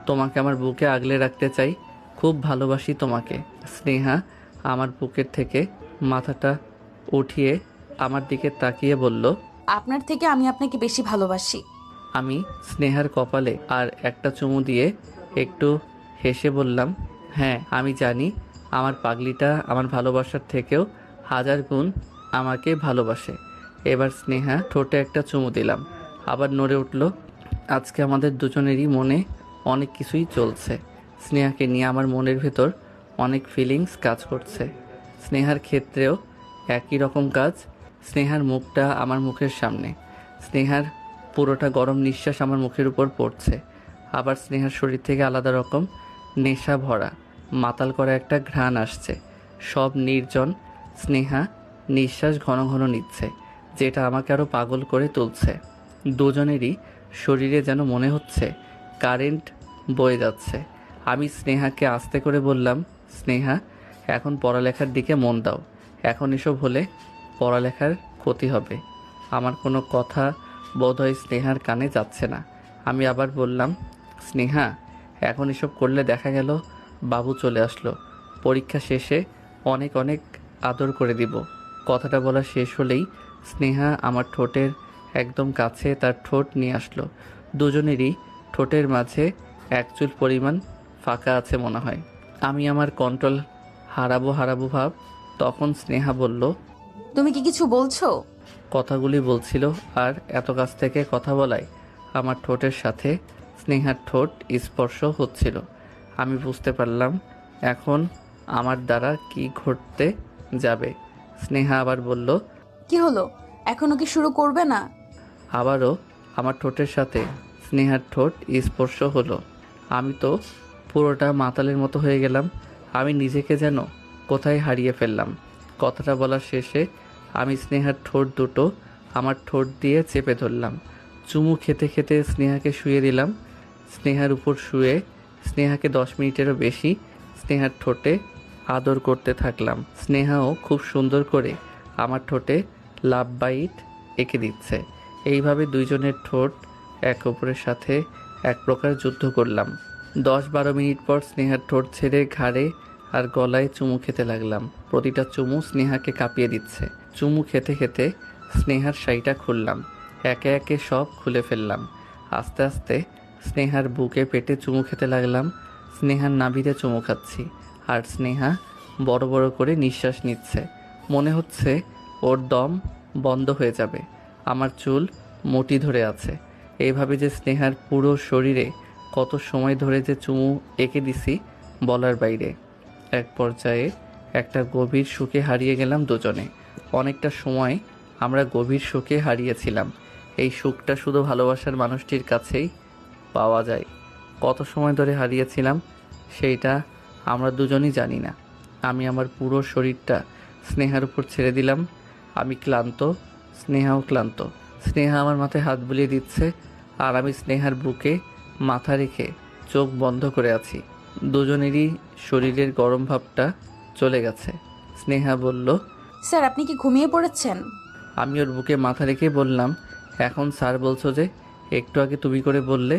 তোমাকে আমার বুকে আগলে রাখতে চাই। খুব ভালোবাসি তোমাকে। স্নেহা আমার বুকের থেকে মাথাটা উঠিয়ে আমার দিকে তাকিয়ে বলল, আপনার থেকে আমি আপনাকে বেশি ভালোবাসি। আমি স্নেহার কপালে আর একটা চুমু দিয়ে একটু হেসে বললাম, হ্যাঁ, আমি জানি আমার পাগলিটা আমার ভালোবাসার থেকেও 1000 গুণ আমাকে ভালোবাসে। এবার স্নেহা ঠোঁটে একটা চুমু দিলাম। আবার নড়ে উঠল। আজকে আমাদের দুজনেরই মনে অনেক কিছুই চলছে। স্নেহাকে নিয়ে আমার মনের ভেতর অনেক ফিলিংস কাজ করছে। স্নেহার ক্ষেত্রেও একই রকম কাজ। স্নেহার মুখটা আমার মুখের সামনে। স্নেহার পুরোটা গরম নিঃশ্বাস আমার মুখের উপর পড়ছে। আবার স্নেহার শরীর থেকে আলাদা রকম নেশা ভরা মাতাল করা একটা ঘ্রাণ আসছে। সব নির্জন। স্নেহা নিঃশ্বাস ঘন ঘন নিচ্ছে, যেটা আমাকে আরও পাগল করে তুলছে। দুজনেরই শরীরে যেন মনে হচ্ছে কারেন্ট বয়ে যাচ্ছে। আমি স্নেহাকে আস্তে করে বললাম, স্নেহা, এখন পড়ালেখার দিকে মন দাও। এখন এসব হলে পড়ালেখার ক্ষতি হবে। আমার কোনো কথা বোধহয় স্নেহার কানে যাচ্ছে না। আমি আবার বললাম, স্নেহা, এখন এসব করলে দেখা গেল বাবু চলে আসলো। পরীক্ষা শেষে অনেক অনেক আদর করে দিব। কথাটা বলা শেষ হলেই স্নেহা আমার ঠোঁটের একদম কাছে তার ঠোঁট নিয়ে আসলো। দুজনেরই ঠোঁটের মাঝে এক চুল পরিমাণ ফাঁকা আছে মনে হয়। আমি আমার কন্ট্রোল হারাবো ভাব। তখন স্নেহা বলল, তুমি কি কিছু বলছো? কথাগুলি বলছিল আর এত কাছ থেকে কথা বলায় আমার ঠোঁটের সাথে স্নেহার ঠোঁট স্পর্শ হচ্ছিল। আমি বুঝতে পারলাম এখন আমার দ্বারা কি ঘটতে যাবে। স্নেহা আবার বলল, কি হলো, এখনো কি শুরু করবে না? আবারও আমার ঠোঁটের সাথে স্নেহার ঠোঁট স্পর্শ হলো। আমি তো পুরোটা মাতালের মতো হয়ে গেলাম। আমি নিজেকে যেন কোথায় হারিয়ে ফেললাম। কথাটা বলার শেষে আমি স্নেহার ঠোঁট দুটো আমার ঠোঁট দিয়ে চেপে ধরলাম। চুমু খেতে খেতে স্নেহাকে শুয়ে দিলাম। স্নেহার উপর শুয়ে স্নেহাকে 10 মিনিটেরও বেশি স্নেহার ঠোঁটে আদর করতে থাকলাম। স্নেহাও খুব সুন্দর করে আমার ঠোঁটে লাভ বাইট এঁকে দিচ্ছে। এইভাবে দুইজনের ঠোঁট এক অপরের সাথে এক প্রকার যুদ্ধ করলাম। 10-12 মিনিট পর স্নেহার ঠোঁট ছেড়ে ঘাড়ে আর গলায় চুমু খেতে লাগলাম। প্রতিটা চুমু স্নেহাকে কাঁপিয়ে দিচ্ছে। চুমু খেতে খেতে স্নেহার শাড়িটা খুললাম। একে একে সব খুলে ফেললাম। আস্তে আস্তে স্নেহার বুকে পেটে চুমু খেতে লাগলাম। স্নেহার নাভিতে চুমু খাচ্ছি আর স্নেহা বড় বড় করে নিঃশ্বাস নিচ্ছে। মনে হচ্ছে ওর দম বন্ধ হয়ে যাবে। আমার চুল মুঠি ধরে আছে। এইভাবে যে স্নেহার পুরো শরীরে কত সময় ধরে যে চুমু এঁকে দিছি বলার বাইরে। এক পর্যায়ে একটা গভীর সুখে হারিয়ে গেলাম দুজনে। অনেকটা সময় আমরা গভীর সুখে হারিয়েছিলাম। এই সুখটা শুধু ভালোবাসার মানুষটির কাছেই পাওয়া যায়। কত সময় ধরে হারিয়েছিলাম সেইটা আমরা দুজনই জানি না। আমি আমার পুরো শরীরটা স্নেহার উপর ছেড়ে দিলাম। আমি ক্লান্ত, স্নেহাও ক্লান্ত। স্নেহা আমার মাথায় হাত বুলিয়ে দিচ্ছে আর আমি স্নেহার বুকে মাথা রেখে চোখ বন্ধ করে আছি। দুজনেরই শরীরের গরম ভাবটা চলে গেছে। স্নেহা বলল, স্যার, আপনি কি ঘুমিয়ে পড়েছেন? আমি ওর বুকে মাথা রেখে বললাম, এখন স্যার বলছো যে? একটু আগে তুমি করে বললে।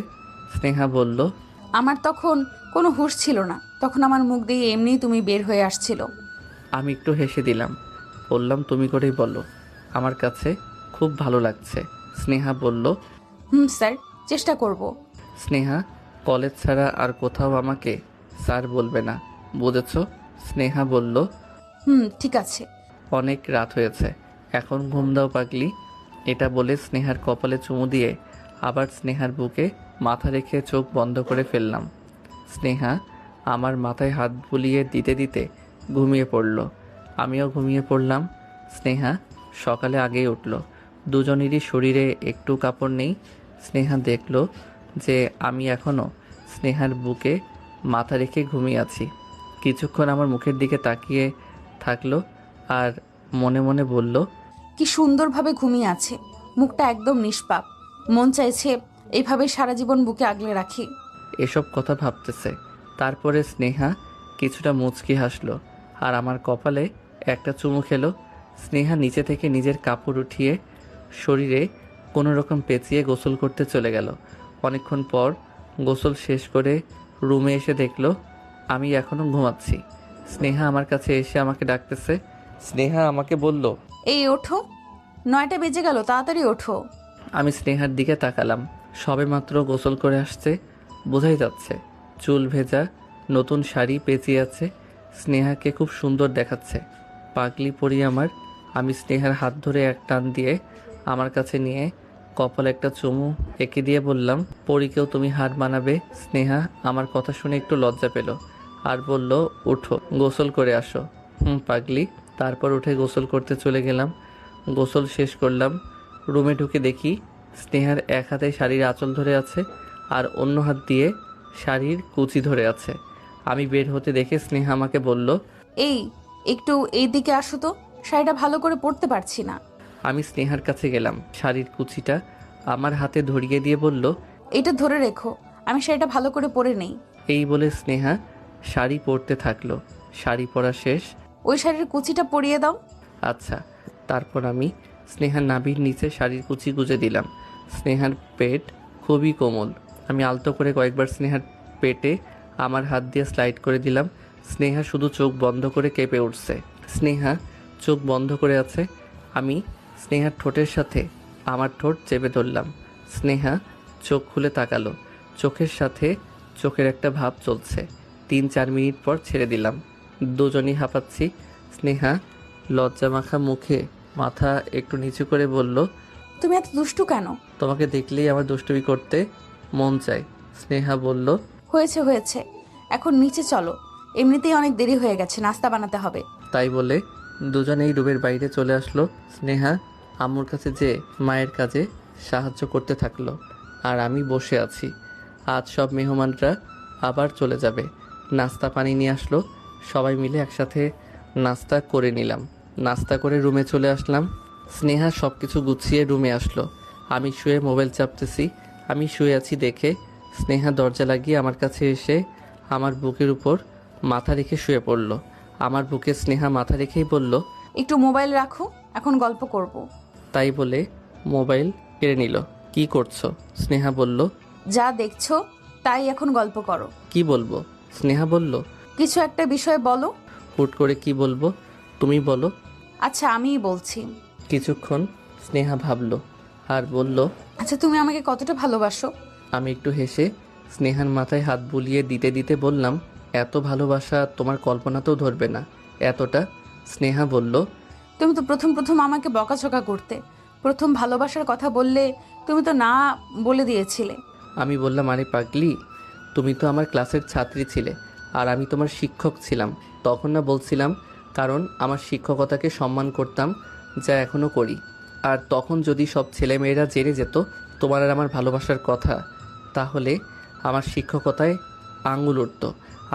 স্নেহা বলল, আমার তখন কোনো হুঁশ ছিল না, তখন আমার মুখ দিয়ে এমনিই তুমি বের হয়ে আসছিল। আমি একটু হেসে দিলাম, বললাম তুমি করেই বলো, আমার কাছে খুব ভালো লাগছে। স্নেহা বলল, স্যার, চেষ্টা করব। স্নেহা, কলেজ ছাড়া আর কোথাও আমাকে স্যার বলবে না, বুঝেছো? স্নেহা বলল, ঠিক আছে। অনেক রাত হয়েছে, এখন ঘুম দাও পাগলি। এটা বলে স্নেহার কপালে চুমু দিয়ে আবার স্নেহার বুকে মাথা রেখে চোখ বন্ধ করে ফেললাম। স্নেহা আমার মাথায় হাত বুলিয়ে দিতে দিতে ঘুমিয়ে পড়ল, আমিও ঘুমিয়ে পড়লাম। স্নেহা সকালে আগেই উঠল, দুজনেরই শরীরে একটু কাপড় নেই। স্নেহা দেখল যে আমি এখনও স্নেহার বুকে মাথা রেখে ঘুমিয়ে আছি। কিছুক্ষণ আমার মুখের দিকে তাকিয়ে থাকলো আর মনে মনে বলল, কি সুন্দরভাবে ঘুমিয়ে আছে, মুখটা একদম নিষ্পাপ। মন চাইছে এইভাবে সারা জীবন বুকে আগলে রাখি। এসব কথা ভাবতেছে। তারপরে স্নেহা কিছুটা মুচকি হাসলো আর আমার কপালে একটা চুমু খেলো। স্নেহা নিচে থেকে নিজের কাপড় উঠিয়ে শরীরে কোনো রকম পেঁচিয়ে গোসল করতে চলে গেল। অনেকক্ষণ পর গোসল শেষ করে রুমে এসে দেখলো আমি এখনও ঘুমাচ্ছি। স্নেহা আমার কাছে এসে আমাকে ডাকতেছে। স্নেহা আমাকে বলল, এই ওঠো, 9টা বেজে গেল, তাড়াতাড়ি ওঠো। আমি স্নেহার দিকে তাকালাম, সবেমাত্র গোসল করে আসছে, বোঝাই যাচ্ছে। চুল ভেজা, নতুন শাড়ি পেঁচিয়ে আছে, স্নেহাকে খুব সুন্দর দেখাচ্ছে। পাগলি পরি আমার। আমি স্নেহার হাত ধরে এক টান দিয়ে আমার কাছে নিয়ে কপালে একটা চুমু এঁকে দিয়ে বললাম, পরীকেও তুমি হার মানাবে। স্নেহা আমার কথা শুনে একটু লজ্জা পেল আর বলল, উঠো, গোসল করে আসো। পাগলি। তারপর উঠে গোসল করতে চলে গেলাম। গোসল শেষ করলাম, রুমে ঢুকে দেখি স্নেহার এক হাতে শাড়ির আঁচল ধরে আছে আর অন্য হাত দিয়ে শাড়ির কুচি ধরে আছে। আমি বের হতে দেখে স্নেহা আমাকে বলল, এই একটু এই দিকে আসো তো, শাড়িটা ভালো করে পরতে পারছি না। আমি স্নেহার কাছে গেলাম, শাড়ির কুচিটা আমার হাতে ধরিয়ে দিয়ে বলল, এটা ধরে রেখো, আমি শাড়িটা ভালো করে পরে নেই। এই বলে স্নেহা শাড়ি পরতে থাকলো। শাড়ি পরা শেষ। ওই শাড়ির কুচিটা পরিয়ে দাও। আচ্ছা। তারপর আমি স্নেহার নাভির নিচে শাড়ির কুচি গুজে দিলাম। স্নেহার পেট খুবই কোমল। আমি আলতো করে কয়েকবার স্নেহার পেটে আমার হাত দিয়ে স্লাইড করে দিলাম। স্নেহা শুধু চোখ বন্ধ করে কেঁপে উঠছে। স্নেহা চোখ বন্ধ করে আছে। আমি স্নেহার ঠোঁটের সাথে আমার ঠোঁট চেপে ধরলাম। স্নেহা চোখ খুলে তাকালো, চোখের সাথে চোখের একটা ভাব চলছে। 3-4 মিনিট পর ছেড়ে দিলাম। দুজনই হাঁপাচ্ছি। স্নেহা লজ্জা মাখা মুখে মাথা একটু নিচু করে বলল, তুমি এত দুষ্টু কেন? তোমাকে দেখলেই আমার দুষ্টুমি করতে মন চায়। স্নেহা বলল, হয়েছে হয়েছে, এখন নিচে চলো, এমনিতেই অনেক দেরি হয়ে গেছে, নাস্তা বানাতে হবে। তাই বলে দুজনেই রুমের বাইরে চলে আসলো। স্নেহা আম্মুর কাছে যে মায়ের কাজে সাহায্য করতে থাকলো আর আমি বসে আছি। আজ সব মেহমানরা আবার চলে যাবে। নাস্তা পানি নিয়ে আসলো, সবাই মিলে একসাথে নাস্তা করে নিলাম। নাস্তা করে রুমে চলে আসলাম। স্নেহা সব কিছু গুছিয়ে রুমে আসলো। আমি শুয়ে মোবাইল চাপতেছি। আমি শুয়ে আছি দেখে স্নেহা দরজা লাগিয়ে আমার কাছে এসে আমার বুকের উপর মাথা রেখে শুয়ে পড়ল। আমার বুকে স্নেহা মাথা রেখেই বলল, একটু মোবাইল রাখো, এখন গল্প করব। তাই বলে মোবাইল কেড়ে নিল। কি করছো? স্নেহা বলল। যা দেখছো তাই এখন গল্প করো। কি বলবো? স্নেহা বলল। কিছু একটা বিষয় বলো। হুট করে কি বলবো? তুমি বলো। আচ্ছা, আমিই বলছি। কিছুক্ষণ স্নেহা ভাবলো আর বলল, আচ্ছা, তুমি আমাকে কতটা ভালোবাসো? আমি একটু হেসে স্নেহার মাথায় হাত বুলিয়ে দিতে দিতে বললাম, এত ভালোবাসা তোমার কল্পনাতেও ধরবে না, এতটা। স্নেহা বলল, তুমি তো প্রথম প্রথম আমাকে বকাঝকা করতে, প্রথম ভালোবাসার কথা বললে তুমি তো না বলে দিয়েছিলে। আমি বললাম, আরে পাগলি, তুমি তো আমার ক্লাসের ছাত্রী ছিলে আর আমি তোমার শিক্ষক ছিলাম। তখন না বলছিলাম, কারণ আমার শিক্ষকতাকে সম্মান করতাম, যা এখনও করি। আর তখন যদি সব ছেলেমেয়েরা জেনে যেত তোমার আর আমার ভালোবাসার কথা, তাহলে আমার শিক্ষকতায় আঙুল উঠত,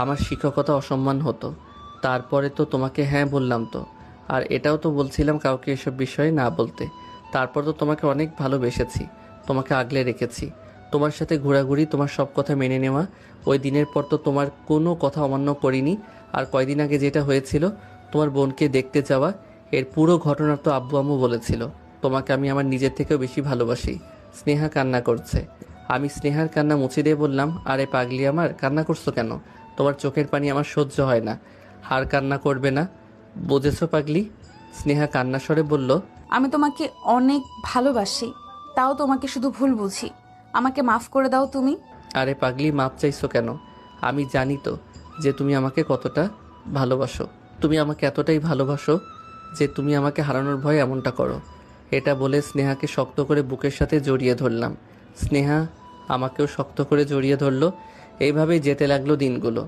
আমার শিক্ষকতা অসম্মান হতো। তারপরে তো তোমাকে হ্যাঁ বললাম তো, আর এটাও তো বলছিলাম কাউকে এসব বিষয়ে না বলতে। তারপর তো তোমাকে অনেক ভালোবেসেছি, তোমাকে আগলে রেখেছি। তোমার সাথে ঘোরাঘুরি, তোমার সব কথা মেনে নেওয়া। ওই দিনের পর তো তোমার কোনো কথা অমান্য করিনি। আর কয়দিন আগে যেটা হয়েছিল, তোমার বোনকে দেখতে যাওয়া, এর পুরো ঘটনা তো আব্বু আম্মু বলেছিল। তোমাকে আমি আমার নিজের থেকেও বেশি ভালোবাসি। স্নেহা কান্না করছে। আমি স্নেহার কান্না মুছে দিয়ে বললাম, আরে পাগলি আমার, কান্না করছো কেন? তোমার চোখের পানি আমার সহ্য হয় না। আর কান্না করবে না, বুঝেছো পাগলি? স্নেহা কান্না স্বরে বলল, আমি তোমাকে অনেক ভালোবাসি, তাও তোমাকে শুধু ভুল বুঝি। আমাকে মাফ করে দাও তুমি। আরে পাগলি, মাপ চাইছো কেন? আমি জানি তো যে তুমি আমাকে কতটা ভালোবাসো। তুমি আমাকে এতটাই ভালোবাসো যে তুমি আমাকে হারানোর ভয়ে এমনটা করো। এটা বলে স্নেহাকে শক্ত করে বুকের সাথে জড়িয়ে ধরলাম। স্নেহা আমাকেও শক্ত করে জড়িয়ে ধরলো। এইভাবেই যেতে লাগলো দিনগুলো।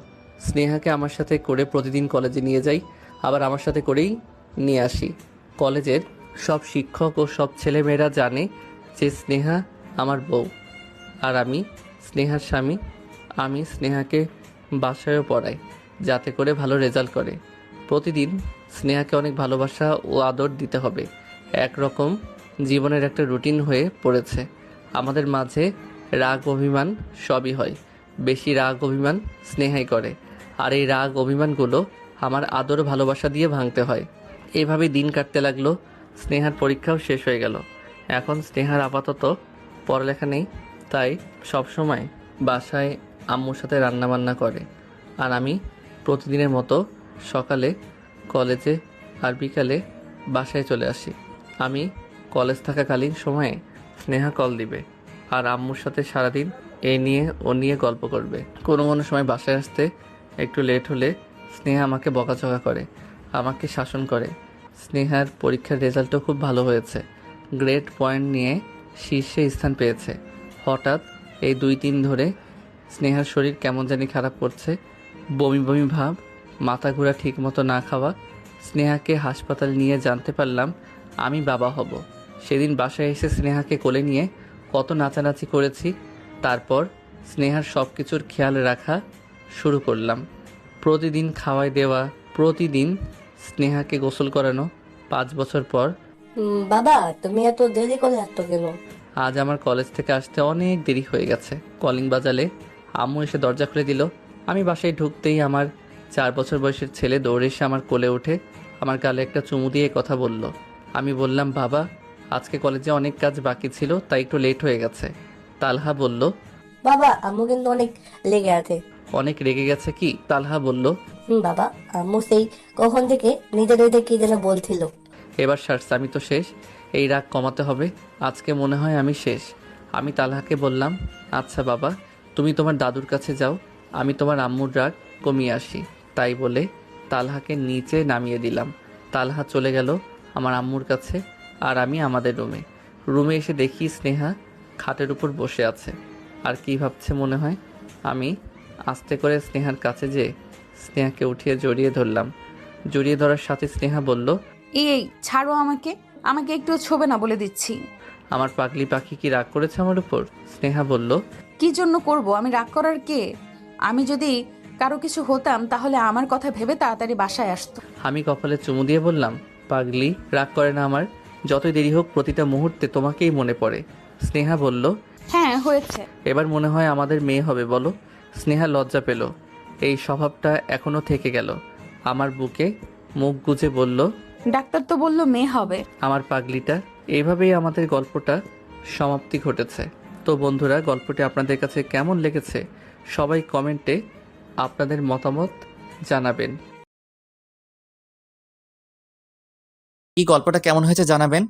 স্নেহাকে আমার সাথে করে প্রতিদিন কলেজে নিয়ে যাই, আবার আমার সাথে করেই নিয়ে আসি। কলেজের সব শিক্ষক ও সব ছেলেমেয়েরা জানে যে স্নেহা আমার বউ আর আমি স্নেহার স্বামী। আমি স্নেহাকে বাসায়ও পড়াই যাতে করে ভালো রেজাল্ট করে। প্রতিদিন স্নেহাকে অনেক ভালোবাসা ও আদর দিতে হবে। একরকম জীবনের একটা রুটিন হয়ে পড়েছে। আমাদের মাঝে রাগ অভিমান সবই হয়। বেশি রাগ অভিমান স্নেহাই করে, আর এই রাগ অভিমানগুলো আমার আদর ভালোবাসা দিয়ে ভাঙতে হয়। এভাবেই দিন কাটতে লাগলো। স্নেহার পরীক্ষাও শেষ হয়ে গেল। এখন স্নেহার আপাতত পড়ালেখা নেই, তাই সবসময় বাসায় আম্মুর সাথে রান্নাবান্না করে। আর আমি প্রতিদিনের মতো সকালে কলেজে আর বিকালে বাসায় চলে আসি। আমি কলেজ থাকাকালীন সময়ে স্নেহা কল দিবে আর আম্মুর সাথে সারাদিন এই নিয়ে ও নিয়ে গল্প করবে। কোনো কোনো সময় বাসায় আসতে একটু লেট হলে স্নেহা আমাকে বকাঝকা করে, আমাকে শাসন করে। স্নেহার পরীক্ষার রেজাল্টও খুব ভালো হয়েছে, গ্রেড পয়েন্ট নিয়ে শীর্ষে স্থান পেয়েছে। হঠাৎ এই 2-3 ধরে স্নেহার শরীর কেমন জানি খারাপ করছে, বমি বমি ভাব, মাথা ঘোরা, ঠিক মতো না খাওয়া। স্নেহাকে হাসপাতাল নিয়ে জানতে পারলাম আমি বাবা হব। সেদিন বাসায় এসে স্নেহাকে কোলে নিয়ে কত নাচানাচি করেছি। তারপর স্নেহার সব কিছুর খেয়াল রাখা শুরু করলাম। প্রতিদিন খাওয়াই দেওয়া, প্রতিদিন স্নেহাকে গোসল করানো। 5 বছর পর বাবা, তুমি এত দেরি করে আসতো কেন? আজ আমার কলেজ থেকে আসতে অনেক দেরি হয়ে গেছে। কলিং বাজালে আম্মু এসে দরজা খুলে দিল। আমি বাসায় ঢুকতেই আমার 4 বছর বয়সের ছেলে দৌড়ে এসে আমার কোলে উঠে আমার গালে একটা চুমু দিয়ে কথা বলল। আমি বললাম, বাবা, আজকে কলেজে অনেক কাজ বাকি ছিল, তাই একটু লেট হয়ে গেছে। তালহা বলল, বাবা, আম্মু কিন্তু অনেক লেগে আছে। অনেক রেগে গেছে কি? তালহা বলল, বাবা, আম্মু সেই কখন থেকে নিজেদের কি যেন বলছিল। এবার সারছে, আমি তো শেষ। এই রাগ কমাতে হবে। আজকে মনে হয় আমি শেষ। আমি তালহাকে বললাম, আচ্ছা বাবা, তুমি তোমার দাদুর কাছে যাও, আমি তোমার আম্মুর রাগ কমিয়ে আসি। তাই বলে তালহাকে নিচে নামিয়ে দিলাম। তালহা চলে গেল আমার আম্মুর কাছে, আর আমি আমাদের রুমে এসে দেখি স্নেহা খাটের উপর বসে আছে। আর কি ভাবছে মনে হয়। আমি আস্তে করে স্নেহার কাছে যেয়ে স্নেহাকে উঠিয়ে জড়িয়ে ধরলাম। জড়িয়ে ধরার সাথে স্নেহা বলল, এই ছাড়ো আমাকে, আমাকে একটু ছোবে না বলে দিচ্ছি। আমার পাগলি পাখি কি রাগ করেছে আমার উপর? স্নেহা বলল, কি জন্য করব? আমি রাগ করার কে? আমি যদি কারো কিছু হতাম তাহলে আমার কথা ভেবে তাড়াতাড়ি বাসায় আসতো। আমি কপালে চুমু দিয়ে বললাম, পাগলি রাগ করে না আমার, যতই দেরি হোক প্রতিটা মুহূর্তে তোমাকেই মনে পড়ে। স্নেহা বলল, হ্যাঁ হয়েছে। এবার মনে হয় আমাদের মেয়ে হবে বলো। স্নেহা লজ্জা পেল। এই স্বভাবটা এখনো থেকে গেল। আমার বুকে মুখ গুজে বলল, ডাক্তার তো বলল মেয়ে হবে। আমার পাগলিটা। এইভাবেই আমাদের গল্পটা সমাপ্তি ঘটেছে। তো বন্ধুরা, গল্পটি আপনাদের কাছে কেমন লেগেছে সবাই কমেন্টে আপনাদের মতামত জানাবেন। এই গল্পটা কেমন হয়েছে জানাবেন।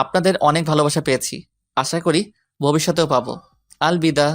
আপনাদের অনেক ভালোবাসা পেয়েছি, আশা করি ভবিষ্যতেও পাবো। আলবিদা।